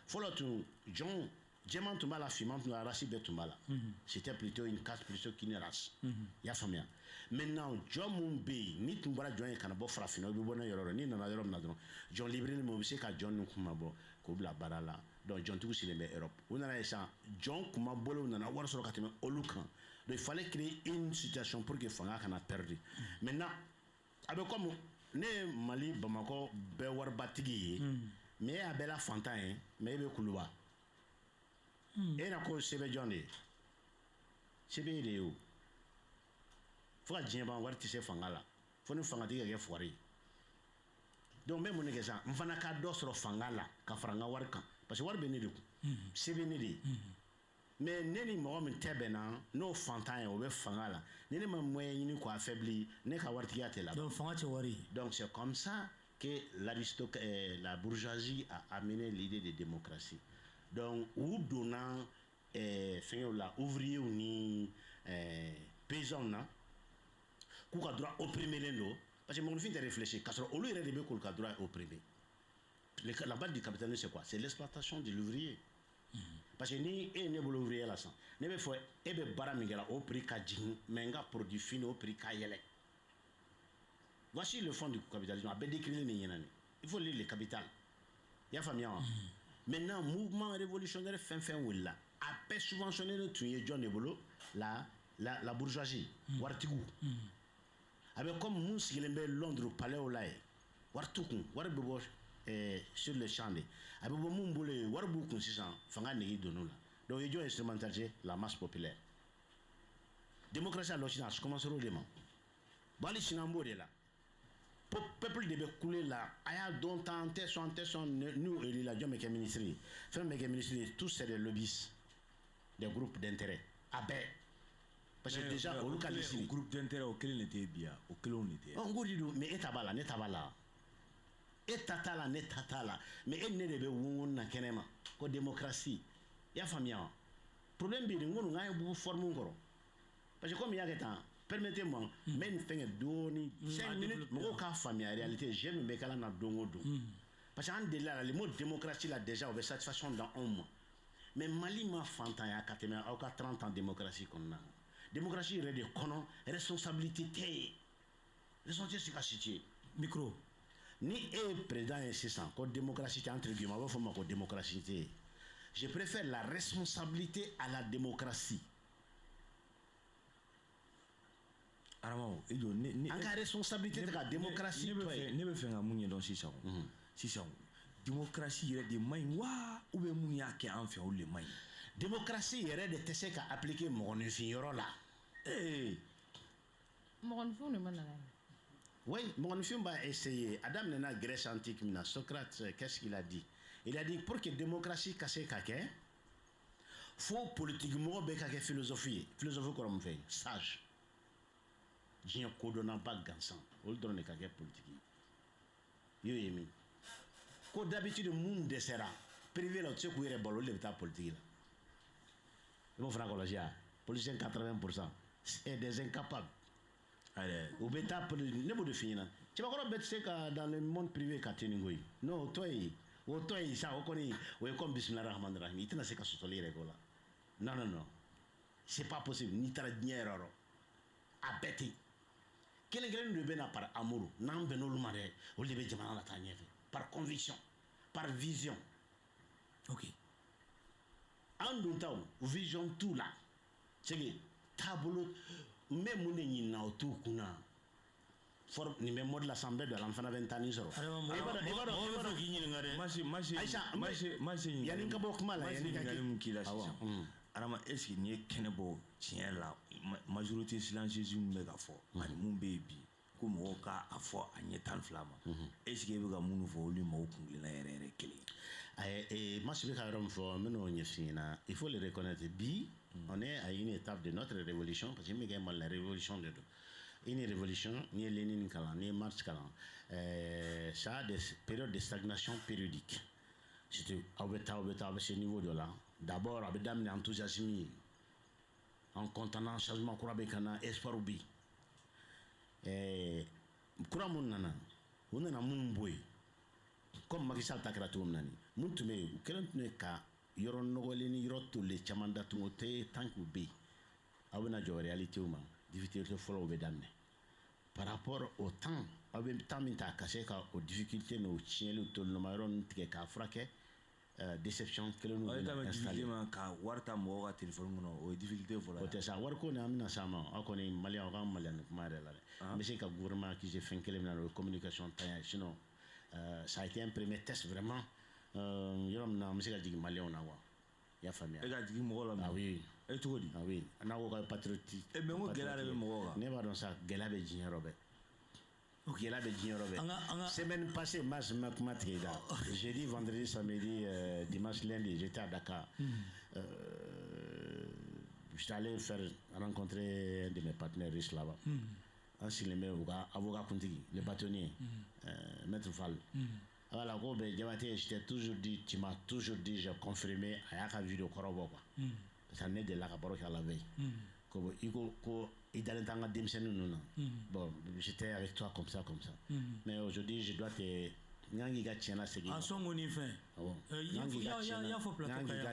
fɔlɔ tun jɔn jɛman tun b'a la finman tun b'a la race bɛɛ tun b'a la c'était plutôt une caste plutôt qu'une race i y'a faamuya maintenant jɔn mun bɛ yen ni tun bɔra jɔn ye kana bɔ farafinna o bɛ bɔ ne yɔrɔ n'i nana yɔrɔ min na dɔrɔn jɔn libéré min o bɛ se ka jɔn ninnu kuma bɔ k'o bila baara la donc jɔntigiw sigilen bɛ Europe u nana ye sisan jɔn kuma bolow nana wari sɔrɔ ka tɛmɛ olu kan donc il fallait créer une situation pour que fanga kana perdre maintenant a bɛ comme ne ye Mali Bamakɔ bɛɛ waribatigi ye mais a bɛɛ la fantan ye mais e bɛ kuluba e na ko sɛbɛ jɔn de ye sɛbɛ de ye o fo ka diɲɛ ban wari tɛ se fanga la fo ni fangatigi ka kɛ fugari ye donc n bɛ mun de kɛ sisan n fana ka dɔ sɔrɔ fanga la ka fara n ka wari kan parce que wari bɛ ne de kun sɛbɛ ne de ye mais ne ni mɔgɔ min tɛ bɛnna n'o fantan ye o bɛ fanga la ni ne ma moyen ɲini k'a affaiblir ne ka waritigiya tɛ laban donc fanga tɛ wari donc c'est comme ça que la bourgeoisie a amené l'idée de démocratie. Donc, où donnant la ouvriers ni paysans qui ont droit opprimer les lots, parce que mon fin de réfléchir, parce que au lieu de qu'on a droit opprimer, la base du capitalisme c'est quoi? C'est l'exploitation de l'ouvrier. Parce que ni e ne bolo ouvrier la san, ne be fo e be bara mingela au prix ka jing, mais nga produit fini au prix ka yele. Voici le fond du capitalisme. Il faut lire le capital. Il y a famille. Maintenant, mouvement révolutionnaire fin là. Après subventionner le tuer John Nebolo, la bourgeoisie. Wartigou. Avec comme Mouss qui est Londres, Palais au Laye. Wartoukun, Warbobo sur le champ. Avec mon boulot, Warboukun 600, Fanga Negi de nous là. Donc, il y a instrumentalisé la masse populaire. Démocratie à l'Occident, je commence au démon. Bali Sinambo est là. Peuple de couler là, aya dont en tesson nous et la Dieu mais ministre, fait mais ministre, tous c'est des lobbies, des groupes d'intérêt. Abe. Parce que déjà au local ici, groupe d'intérêt auquel n'était bien, auquel on était. On dit mais etabala, netabala. Etatala, netatala. Mais elle ne devait où na kenema, ko démocratie. Ya famia. Problème bi ngonu ngai bu forme ngoro. Parce que comme il y a que temps permettez-moi, même si je 5 minutes, je vais la réalité, j'aime me faire la dongo. Parce que le mot démocratie là déjà, on veut satisfaction dans un mois. Mais Mali m'a fantan, il y a 30 ans de démocratie qu'on a. démocratie yɛrɛ de kɔnɔ responsabilité tɛ yen responsabilité se ka situer micro ni e président ye sisan ko démocratie tɛ entre guillemets a b'a fɔ ma ko démocratie tɛ yen je préfère la responsabilité à la démocratie. Arama an ka responsabilité tɛ ka démocratie to yen ne bɛ fɛ ka mun ɲɛdɔn sisan démocratie yɛrɛ de man ɲi wa ou bien mun y'a kɛ an fɛ olu de man ɲi démocratie yɛrɛ de tɛ se ka appliquer mɔgɔninfin yɔrɔ la mɔgɔninfinw de ma na oui mɔgɔninfin b'a essayer a daminɛna Grèce antique min na Socrate qu'est-ce qu'il a dit il a dit pour que démocratie ka se ka kɛ fo politique mɔgɔ bɛɛ ka kɛ philosophie ye philosophie kɔrɔ mun fɛ sage diɲɛ kodɔnnaba gansan olu dɔrɔn de ka kɛ politique ye y'o ye min ko d'habitude mun dɛsɛra privé la u tɛ se k'u yɛrɛ balo olu de bɛ taa politique la i m'o fana kɔlɔsi a politiciens 80% c'est des incapables u bɛ taa ne b'o de f'i ɲɛna cɛbakɔrɔ bɛɛ tɛ se ka dans le monde privé ka ten nin ko ye non o tɔ ye sa o kɔni o ye comme bisimilahi rahmani rahim i tɛna se ka sɔsɔli yɛrɛ k'o la non c'est pas possible n'i taara diɲɛ yɔrɔ o yɔrɔ a bɛɛ ten kelen de bɛ na par amour n'an bɛn n'olu ma dɛ olu de bɛ jamana la taa ɲɛfɛ par conviction par vision ok an dun taw vision t'u la c'est que taabolo n bɛ mun de ɲinina o t'u kunna nin bɛ mode la san bɛɛ don a la n fana bɛ n ta nin sɔrɔ yanni n ka bɔ kuma la yanni ka k'i la sisan Arama est ce que n'i ye kɛnɛ bɔ tiɲɛ la majorité silencieuse min bɛ ka fɔ ani mun bɛ yen bi ko mɔgɔw ka a fɔ a ɲɛ 12 ma est ce que e bɛ ka minnu fɔ olu mɔgɔw kungilenna yɛrɛ kelen Moi, je vais dire il faut le reconnaître. On est à une étape de notre révolution, parce que la révolution de une révolution, ni Lénine Kalan, ni Marx Kalan, ça a des périodes de stagnation périodique. C'était à ce niveau de là. D'abord, avec d'amener enthousiasme, en contenant changement, espoir ou bi. Kura mun nana, on a mun boy. Comme Macky Sall ta kɛra cogo min na nin mun tun bɛ yen u kɛlen tun ye ka yɔrɔ nɔgɔlen ni yɔrɔ tolen caman datugu o tɛ tant que u bɛ yen aw bɛna jɔ réalité ma difficulté fɔlɔw bɛ daminɛ par rapport au temps aw bɛ temps min ta ka se ka o difficulté n'o tiɲɛliw tolilama yɔrɔ ninnu tigɛ k'a furakɛ déception kelen n'u bɛna installer ka wari ta mɔgɔw ka téléphone kɔnɔ o ye difficulté fɔlɔ o tɛ sa wari ko nin an bɛna s'a ma aw kɔni maliyɛn aw ka maliyɛn kuma yɛrɛ la dɛ n bɛ se ka gouvernement kisi fɛn kelen min na o ye communication tanya sinon ça a été un premier test vraiment yɔrɔ min na an bɛ se ka jigin maliyɛnw na quoi i y'a faamuya e ka jigin mɔgɔ la ah oui e cogo di ah oui n'a ko ka patriotique mais n ko gɛlɛya de bɛ mɔgɔw kan ne b'a dɔn sa gɛlɛya bɛ diɲɛ yɔrɔ bɛɛ gɛlɛya bɛ diɲɛ yɔrɔ bɛɛ semaine passée mars ma kuma tigɛ da jeudi vendredi samedi dimanche lundi j'étais à Dakar j'étais allé rencontrer un de mes partenaires riches là-bas an sigilen bɛ u ka avocat kuntigi le bâtonnier maître Fall voilà ko bɛ Diabaté je t'ai toujours dit tu m'as toujours dit j'ai confirmé a y'a ka vidéo kɔrɔ bɔ quoi parce que ne delila ka baro kɛ a la veille ko i ko i dalen t'an ka denmisɛnnin ninnu na bon j'étais avec toi comme ça mais aujourd'hui je dois te n kan k'i ka tiɲɛ lasegin a sɔn ko nin fɛn n kan k'i ka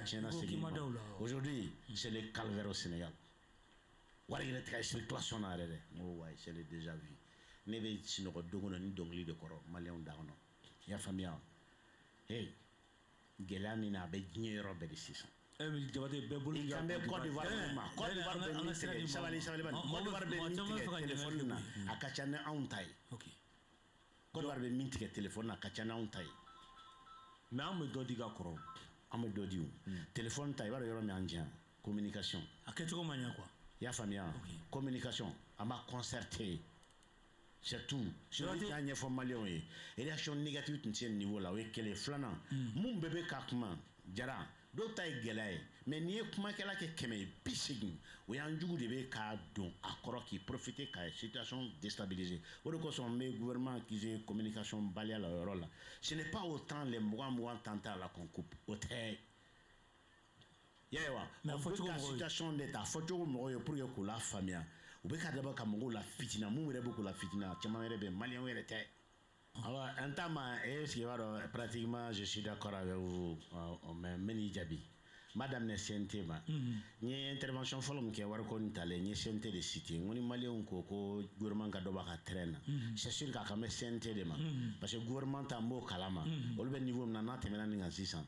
tiɲɛ lasegin aujourd'hui c'est le calvaire au Sénégal wari yɛrɛ tɛ ka circulation na yɛrɛ dɛ n ko wayi c'est le déjà vu ne bɛ sunɔgɔ don o don ni dɔnkili de kɔrɔ maliyɛnw da kɔnɔ i y'a faamuya gɛlɛya min na a bɛ diɲɛ yɔrɔ bɛɛ de sisan Diabaté bɛɛ bolo i kan bɛ Côte d'Ivoire ma Côte d'Ivoire bɛ min tigɛ sabali bani Côte d'Ivoire bɛ min tigɛ téléphone na a ka ca ni anw ta ye Côte d'Ivoire bɛ min tigɛ téléphone na a ka ca ni anw ta ye mais an bɛ dɔ di ka kɔrɔ an bɛ dɔ di o téléphone ta i b'a dɔn yɔrɔ min an jɛn communication a kɛcogo ma ɲɛ quoi i y'a faamuya communication an b'a concerté c'est tout sinon i y'a ɲɛfɔ maliyɛnw ye réaction négative tun tɛ se niveau la o ye kelen filanan mun bɛɛ bɛ ka kuma jara dɔw ta ye gɛlɛya ye mais n'i ye kumakɛla kɛ 180 o y'an jugu de bɛ k'a don a kɔrɔ k'i profiter ka situation déstabiliser o de kosɔn n bɛ gouvernement accuser communication baliya la o yɔrɔ la ce n'est pas autant les 20 temps à la qu'on coupe o tɛ yawa mais fɔ cogo situation de ta fɔ cogo mɔgɔw ye pour que k'u la faamuya u bɛ ka dabɔ ka mɔgɔw la fitina mun yɛrɛ bɛ k'u la fitina caman yɛrɛ bɛ maliyɛnw yɛrɛ tɛ awa un temps ma est-ce que b'a dɔn pratiquement je suis d'accord avec vous mais n bɛ n'i jaabi madame ne CNT ma ni intervention fɔlɔ min kɛ wariko ni tale ni CNT de cité ngoni malien ko gouvernement ka dɔ ba ka traîne c'est sûr ka ka me CNT de ma parce que gouvernement ta mo kalama olu be niveau na na tɛmɛna ni 600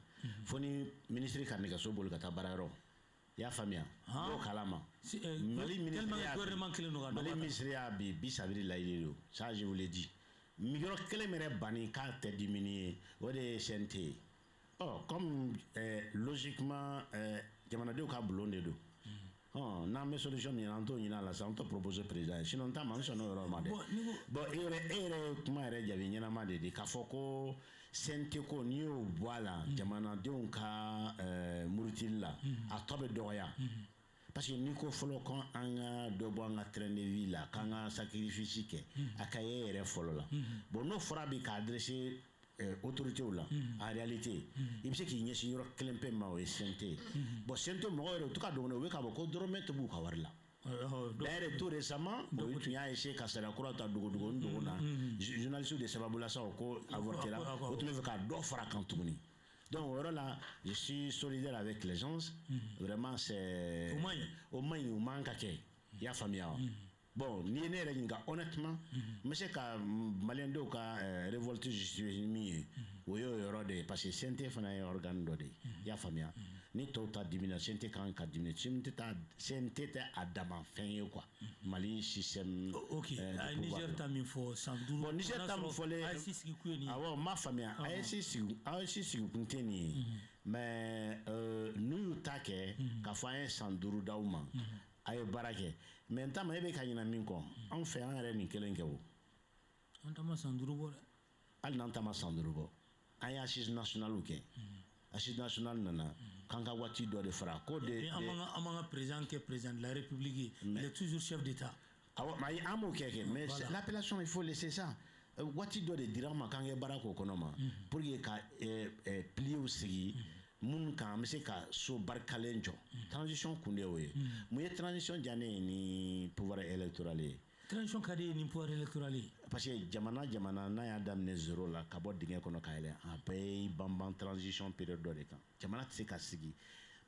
foni ministre ka ne ka so bol ka ta barayɔrɔ ya famiya mo kalama mali ministre ya bi sabiri layido ça je vous l'ai dit migro kele mere bani ka te diminuer o de CNT comme logiquement jamanadenw ka bulon de do n'an bɛ solution ɲini an t'o ɲini a la sisan an t'o proposer président ye sinon n t'a ma n sɔn n'o yɔrɔ ma dɛ bon e yɛrɛ kuma yɛrɛ jaabi ɲɛnama de k'a fɔ ko CNT ko n'i y'o bɔ a la jamanadenw ka murutili la a tɔ bɛ dɔgɔya parce que n'i ko fɔlɔ ko an ka dɔ bɔ an ka train de vie la k'an ka sacrifice kɛ a ka ye yɛrɛ fɔlɔ la bon n'o fɔra bi k'a adresser autorité ou là en réalité il be se k'i ɲɛsin yɔrɔ kelen pe ma o ye CNT bon CNT mɔgɔ yɛrɛ u tɛ ka dɔn o bɛ k'a fɔ ko dɔrɔmɛ tɛ b'u ka wari la d'ailleurs tout récemment o tun y'a essayé ka sariya kura ta dogo na journaliste de sababu la sa o ko avorté la o tun bɛ fɛ ka dɔ fara kan tuguni donc au là je suis solidaire avec les gens vraiment c'est au moins il manque à kɛ y'a faamuya bon ni ne yɛrɛ ɲininka honnêtement n bɛ se ka maliyɛn dɔw ka révolte justifier min ye o y'o yɔrɔ de ye parce que CNT fana ye organe dɔ de ye i y'a faamuya ni tɔw ta dimina CNT kan ka dimina CNT tɛ a dama fɛn ye quoi mali système ok a Niger ta min fɔ san 5 bon Niger ta min fɔlen AES sigikun ye nin ye awɔ n m'a faamuya AES sigikun tɛ nin ye mais n'u y'u ta kɛ k'a fɔ an ye san 5 d'aw ma a ye baara kɛ mais n ta ma e bɛ ka ɲina min kɔ anw fɛ an yɛrɛ nin kelen kɛ o an ta ma san 5 bɔ dɛ hali n'an ta ma san 5 bɔ an ye assise nationale kɛ assise nationale nana k'an ka waati dɔ de fara ko de an m'an ka président kɛ président de la république ye il est toujours chef d'état awɔ mais an m'o kɛ mais l'appellation il faut laisser ça waati dɔ de dira an ma k'an kɛ baara k'o kɔnɔ ma pour que ka plier sigi mun kan an bɛ se ka so barikalen jɔ transition kun de y'o ye mun ye transition diya ne ye ni pouvoir électoral ye transition ka di ye ni pouvoir électoral ye parce que jamana n'a y'a daminɛ zéro la ka bɔ dingɛ kɔnɔ ka yɛlɛ a bɛɛ ye banban transition période dɔ de kan jamana tɛ se ka sigi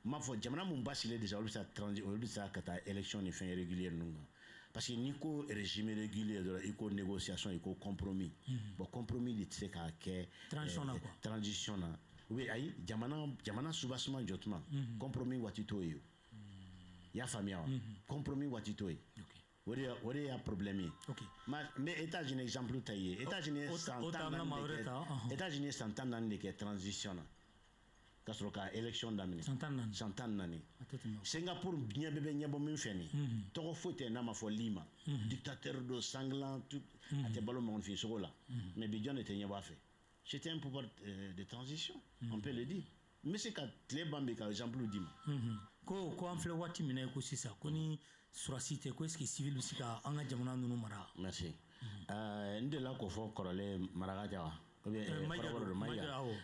n m'a fɔ jamana mun basigilen déjà olu bɛ se ka taa élection ni fɛn régulier ninnu kan parce que n'i ko régime régulier dɔrɔn i ko négociation i ko compromis bon compromis de tɛ se ka kɛ transition na oui ayi jamana soubassement jotuma compromis waati t'o ye i y'a faamuya wa compromis waati t'o ye o de y'a problème ye mais États-Unis exemple ta ye États-Unis ye san 14 de kɛ transition na ka sɔrɔ ka élection daminɛ san 14 Singapour diɲɛ bɛɛ bɛ ɲɛbɔ min fɛ nin tɔgɔ foyi tɛ n'a ma fɔ Lima dictateur do sanglant a tɛ balo mɔgɔninfin sogo la mais bi jɔn de tɛ ɲɛbɔ a fɛ c'était un pouvoir de transition on peut le dire mais c'est ka tile ban bɛ ka exemple di ma ko an filɛ waati min na ko sisan ko ni surasi tɛ ko est-ce que civil bɛ se ka an ka jamana ninnu mara merci n delila k'o fɔ kɔrɔlen maraka ja wa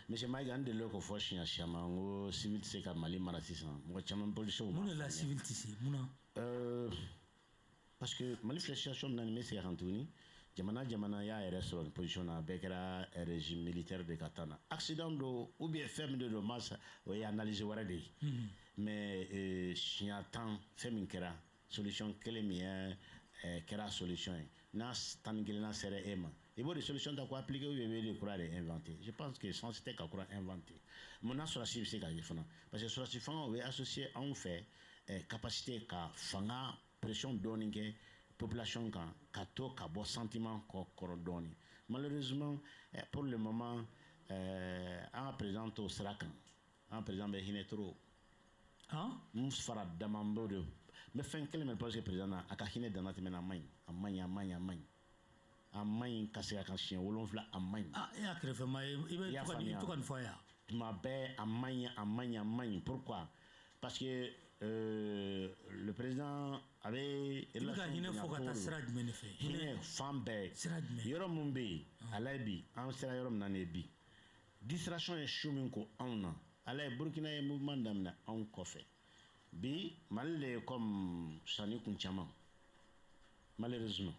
monsieur Maïga n delila k'o fɔ siɲɛ siɲɛma n ko civil tɛ se ka Mali mara sisan mɔgɔ caman policiers mun de la civil tɛ se mun na parce que Mali filɛ situation min na nin bɛ segin kan tuguni jamana y'a yɛrɛ sɔrɔ nin position na a bɛɛ kɛra régime militaire de ka taa na accident do ou bien fɛn min de do masa o ye analyse wɛrɛ de ye mais siɲɛ 10 fɛn min kɛra solution kelen min ye kɛra solution ye n'a 11 sera e ma i b'o de solution ta ko appliquer ou bien i bɛ de kura de inventer je pense que sens tɛ ka kura inventer mun na sɔrɔsi bɛ se ka ye fana parce que sɔrɔsi fanga o bɛ associé anw fɛ capacité ka fanga pression dɔɔni kɛ population kan ka to ka bɔ sentiment kɔrɔ dɔɔni malheureusement pour le moment an ka président t'o sira kan an président bɛ hinɛ trop mun fara damabo de n bɛ fɛn kelen min parce que président na a ka hinɛ dana tɛmɛna a man ɲi ka se a kan siɲɛ 7 a man ɲi e y'a kɛrɛfɛ maa ye i bɛ to ka nin fɔ a ye tuma bɛɛ a man ɲi pourquoi parce que le président avait il ka hinɛ fɔ ka taa sira jumɛn de fɛ hinɛ fan bɛɛ sira jumɛn yɔrɔ mun bɛ yen ala ye bi an sera yɔrɔ min na ne bi distraction ye su min ko anw na ala ye Burkina ye mouvement daminɛ anw kɔfɛ bi Mali de ye comme sani kun caman malheureusement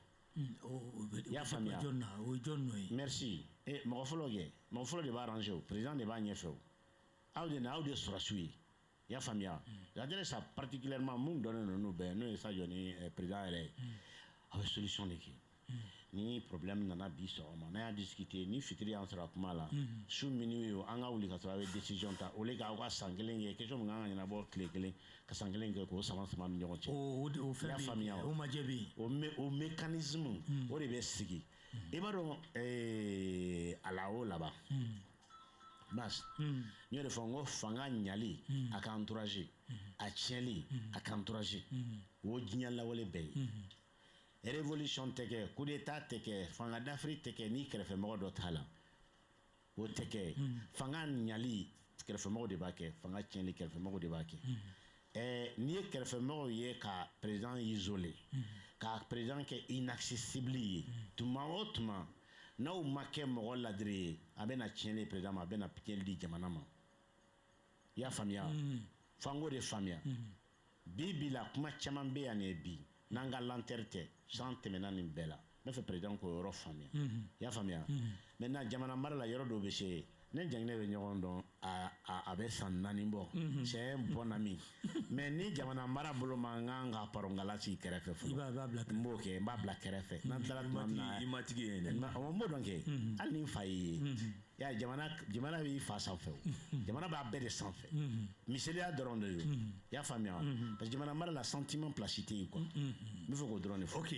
y'a faamuya o ye jɔn n'o ye merci mɔgɔ fɔlɔ de b'a arrangé o président de b'a ɲɛfɛ o aw de sɔrɔsiw ye i y'a faamuya c'est-à-dire ça particulièrement mun dɔnnen ninnu bɛɛ n'o ye Sadio ni président yɛrɛ ye a bɛ solution de kɛ ni problème nana bi sɔgɔma n'a y'a discuter ni fitiri y'an sɔrɔ a kuma la su minuit o an ka wuli ka sɔrɔ a bɛ décision ta au lieu k'aw ka san kelen kɛ question min kan ka ɲɛnabɔ tile kelen ka san kelen kɛ k'o sama sama ni ɲɔgɔn cɛ o fɛn y'a faamuya o majɛ bɛ yen o mécanisme o de bɛ sigi i b'a dɔn a la o laban Mas n y'o de fɔ n ko fanga ɲali a ka entourage a tiɲɛli a ka entourage o diɲɛ lawale bɛɛ ye révolution tɛ kɛ coup d'état tɛ kɛ fanga d'Afrique tɛ kɛ ni kɛrɛfɛmɔgɔ dɔ t'a la o tɛ kɛ fanga ɲali kɛrɛfɛmɔgɔ de b'a kɛ fanga tiɲɛli kɛrɛfɛmɔgɔ de b'a kɛ n'i ye kɛrɛfɛmɔgɔw ye ka président isolé ka président kɛ inaccessible ye tuma o tuma n'aw ma kɛ mɔgɔ ladiri ye a bɛna tiɲɛli président ma a bɛna tiɲɛli di jamana ma i y'a faamuya fango de faamuya bi la kuma caman bɛ yan ne bi n'an ka lanterre tɛ san tɛmɛna nin bɛɛ la n bɛ fɛ président k'o yɔrɔ faamuya i y'a faamuya maintenant jamana mara la yɔrɔ dɔw bɛ se ne Janginɛ bɛ ɲɔgɔn dɔn a bɛ san 4 bɔ c'est un bon ami mais ni jamana mara bolo ma n kan ka parongala sigi kɛrɛfɛ fɔlɔ n b'o kɛ n b'a bila kɛrɛfɛ n'an tilala tuma min na i matigi ye dɛ n b'o dɔn kɛ hali ni n fa y'i ye ya jamana b'i fa sanfɛ o jamana b'a bɛɛ de sanfɛ misaliya dɔrɔn de don i y'a faamuya parce que jamana mara la sentiment place tɛ yen quoi n bɛ fɛ k'o dɔrɔn de fɔ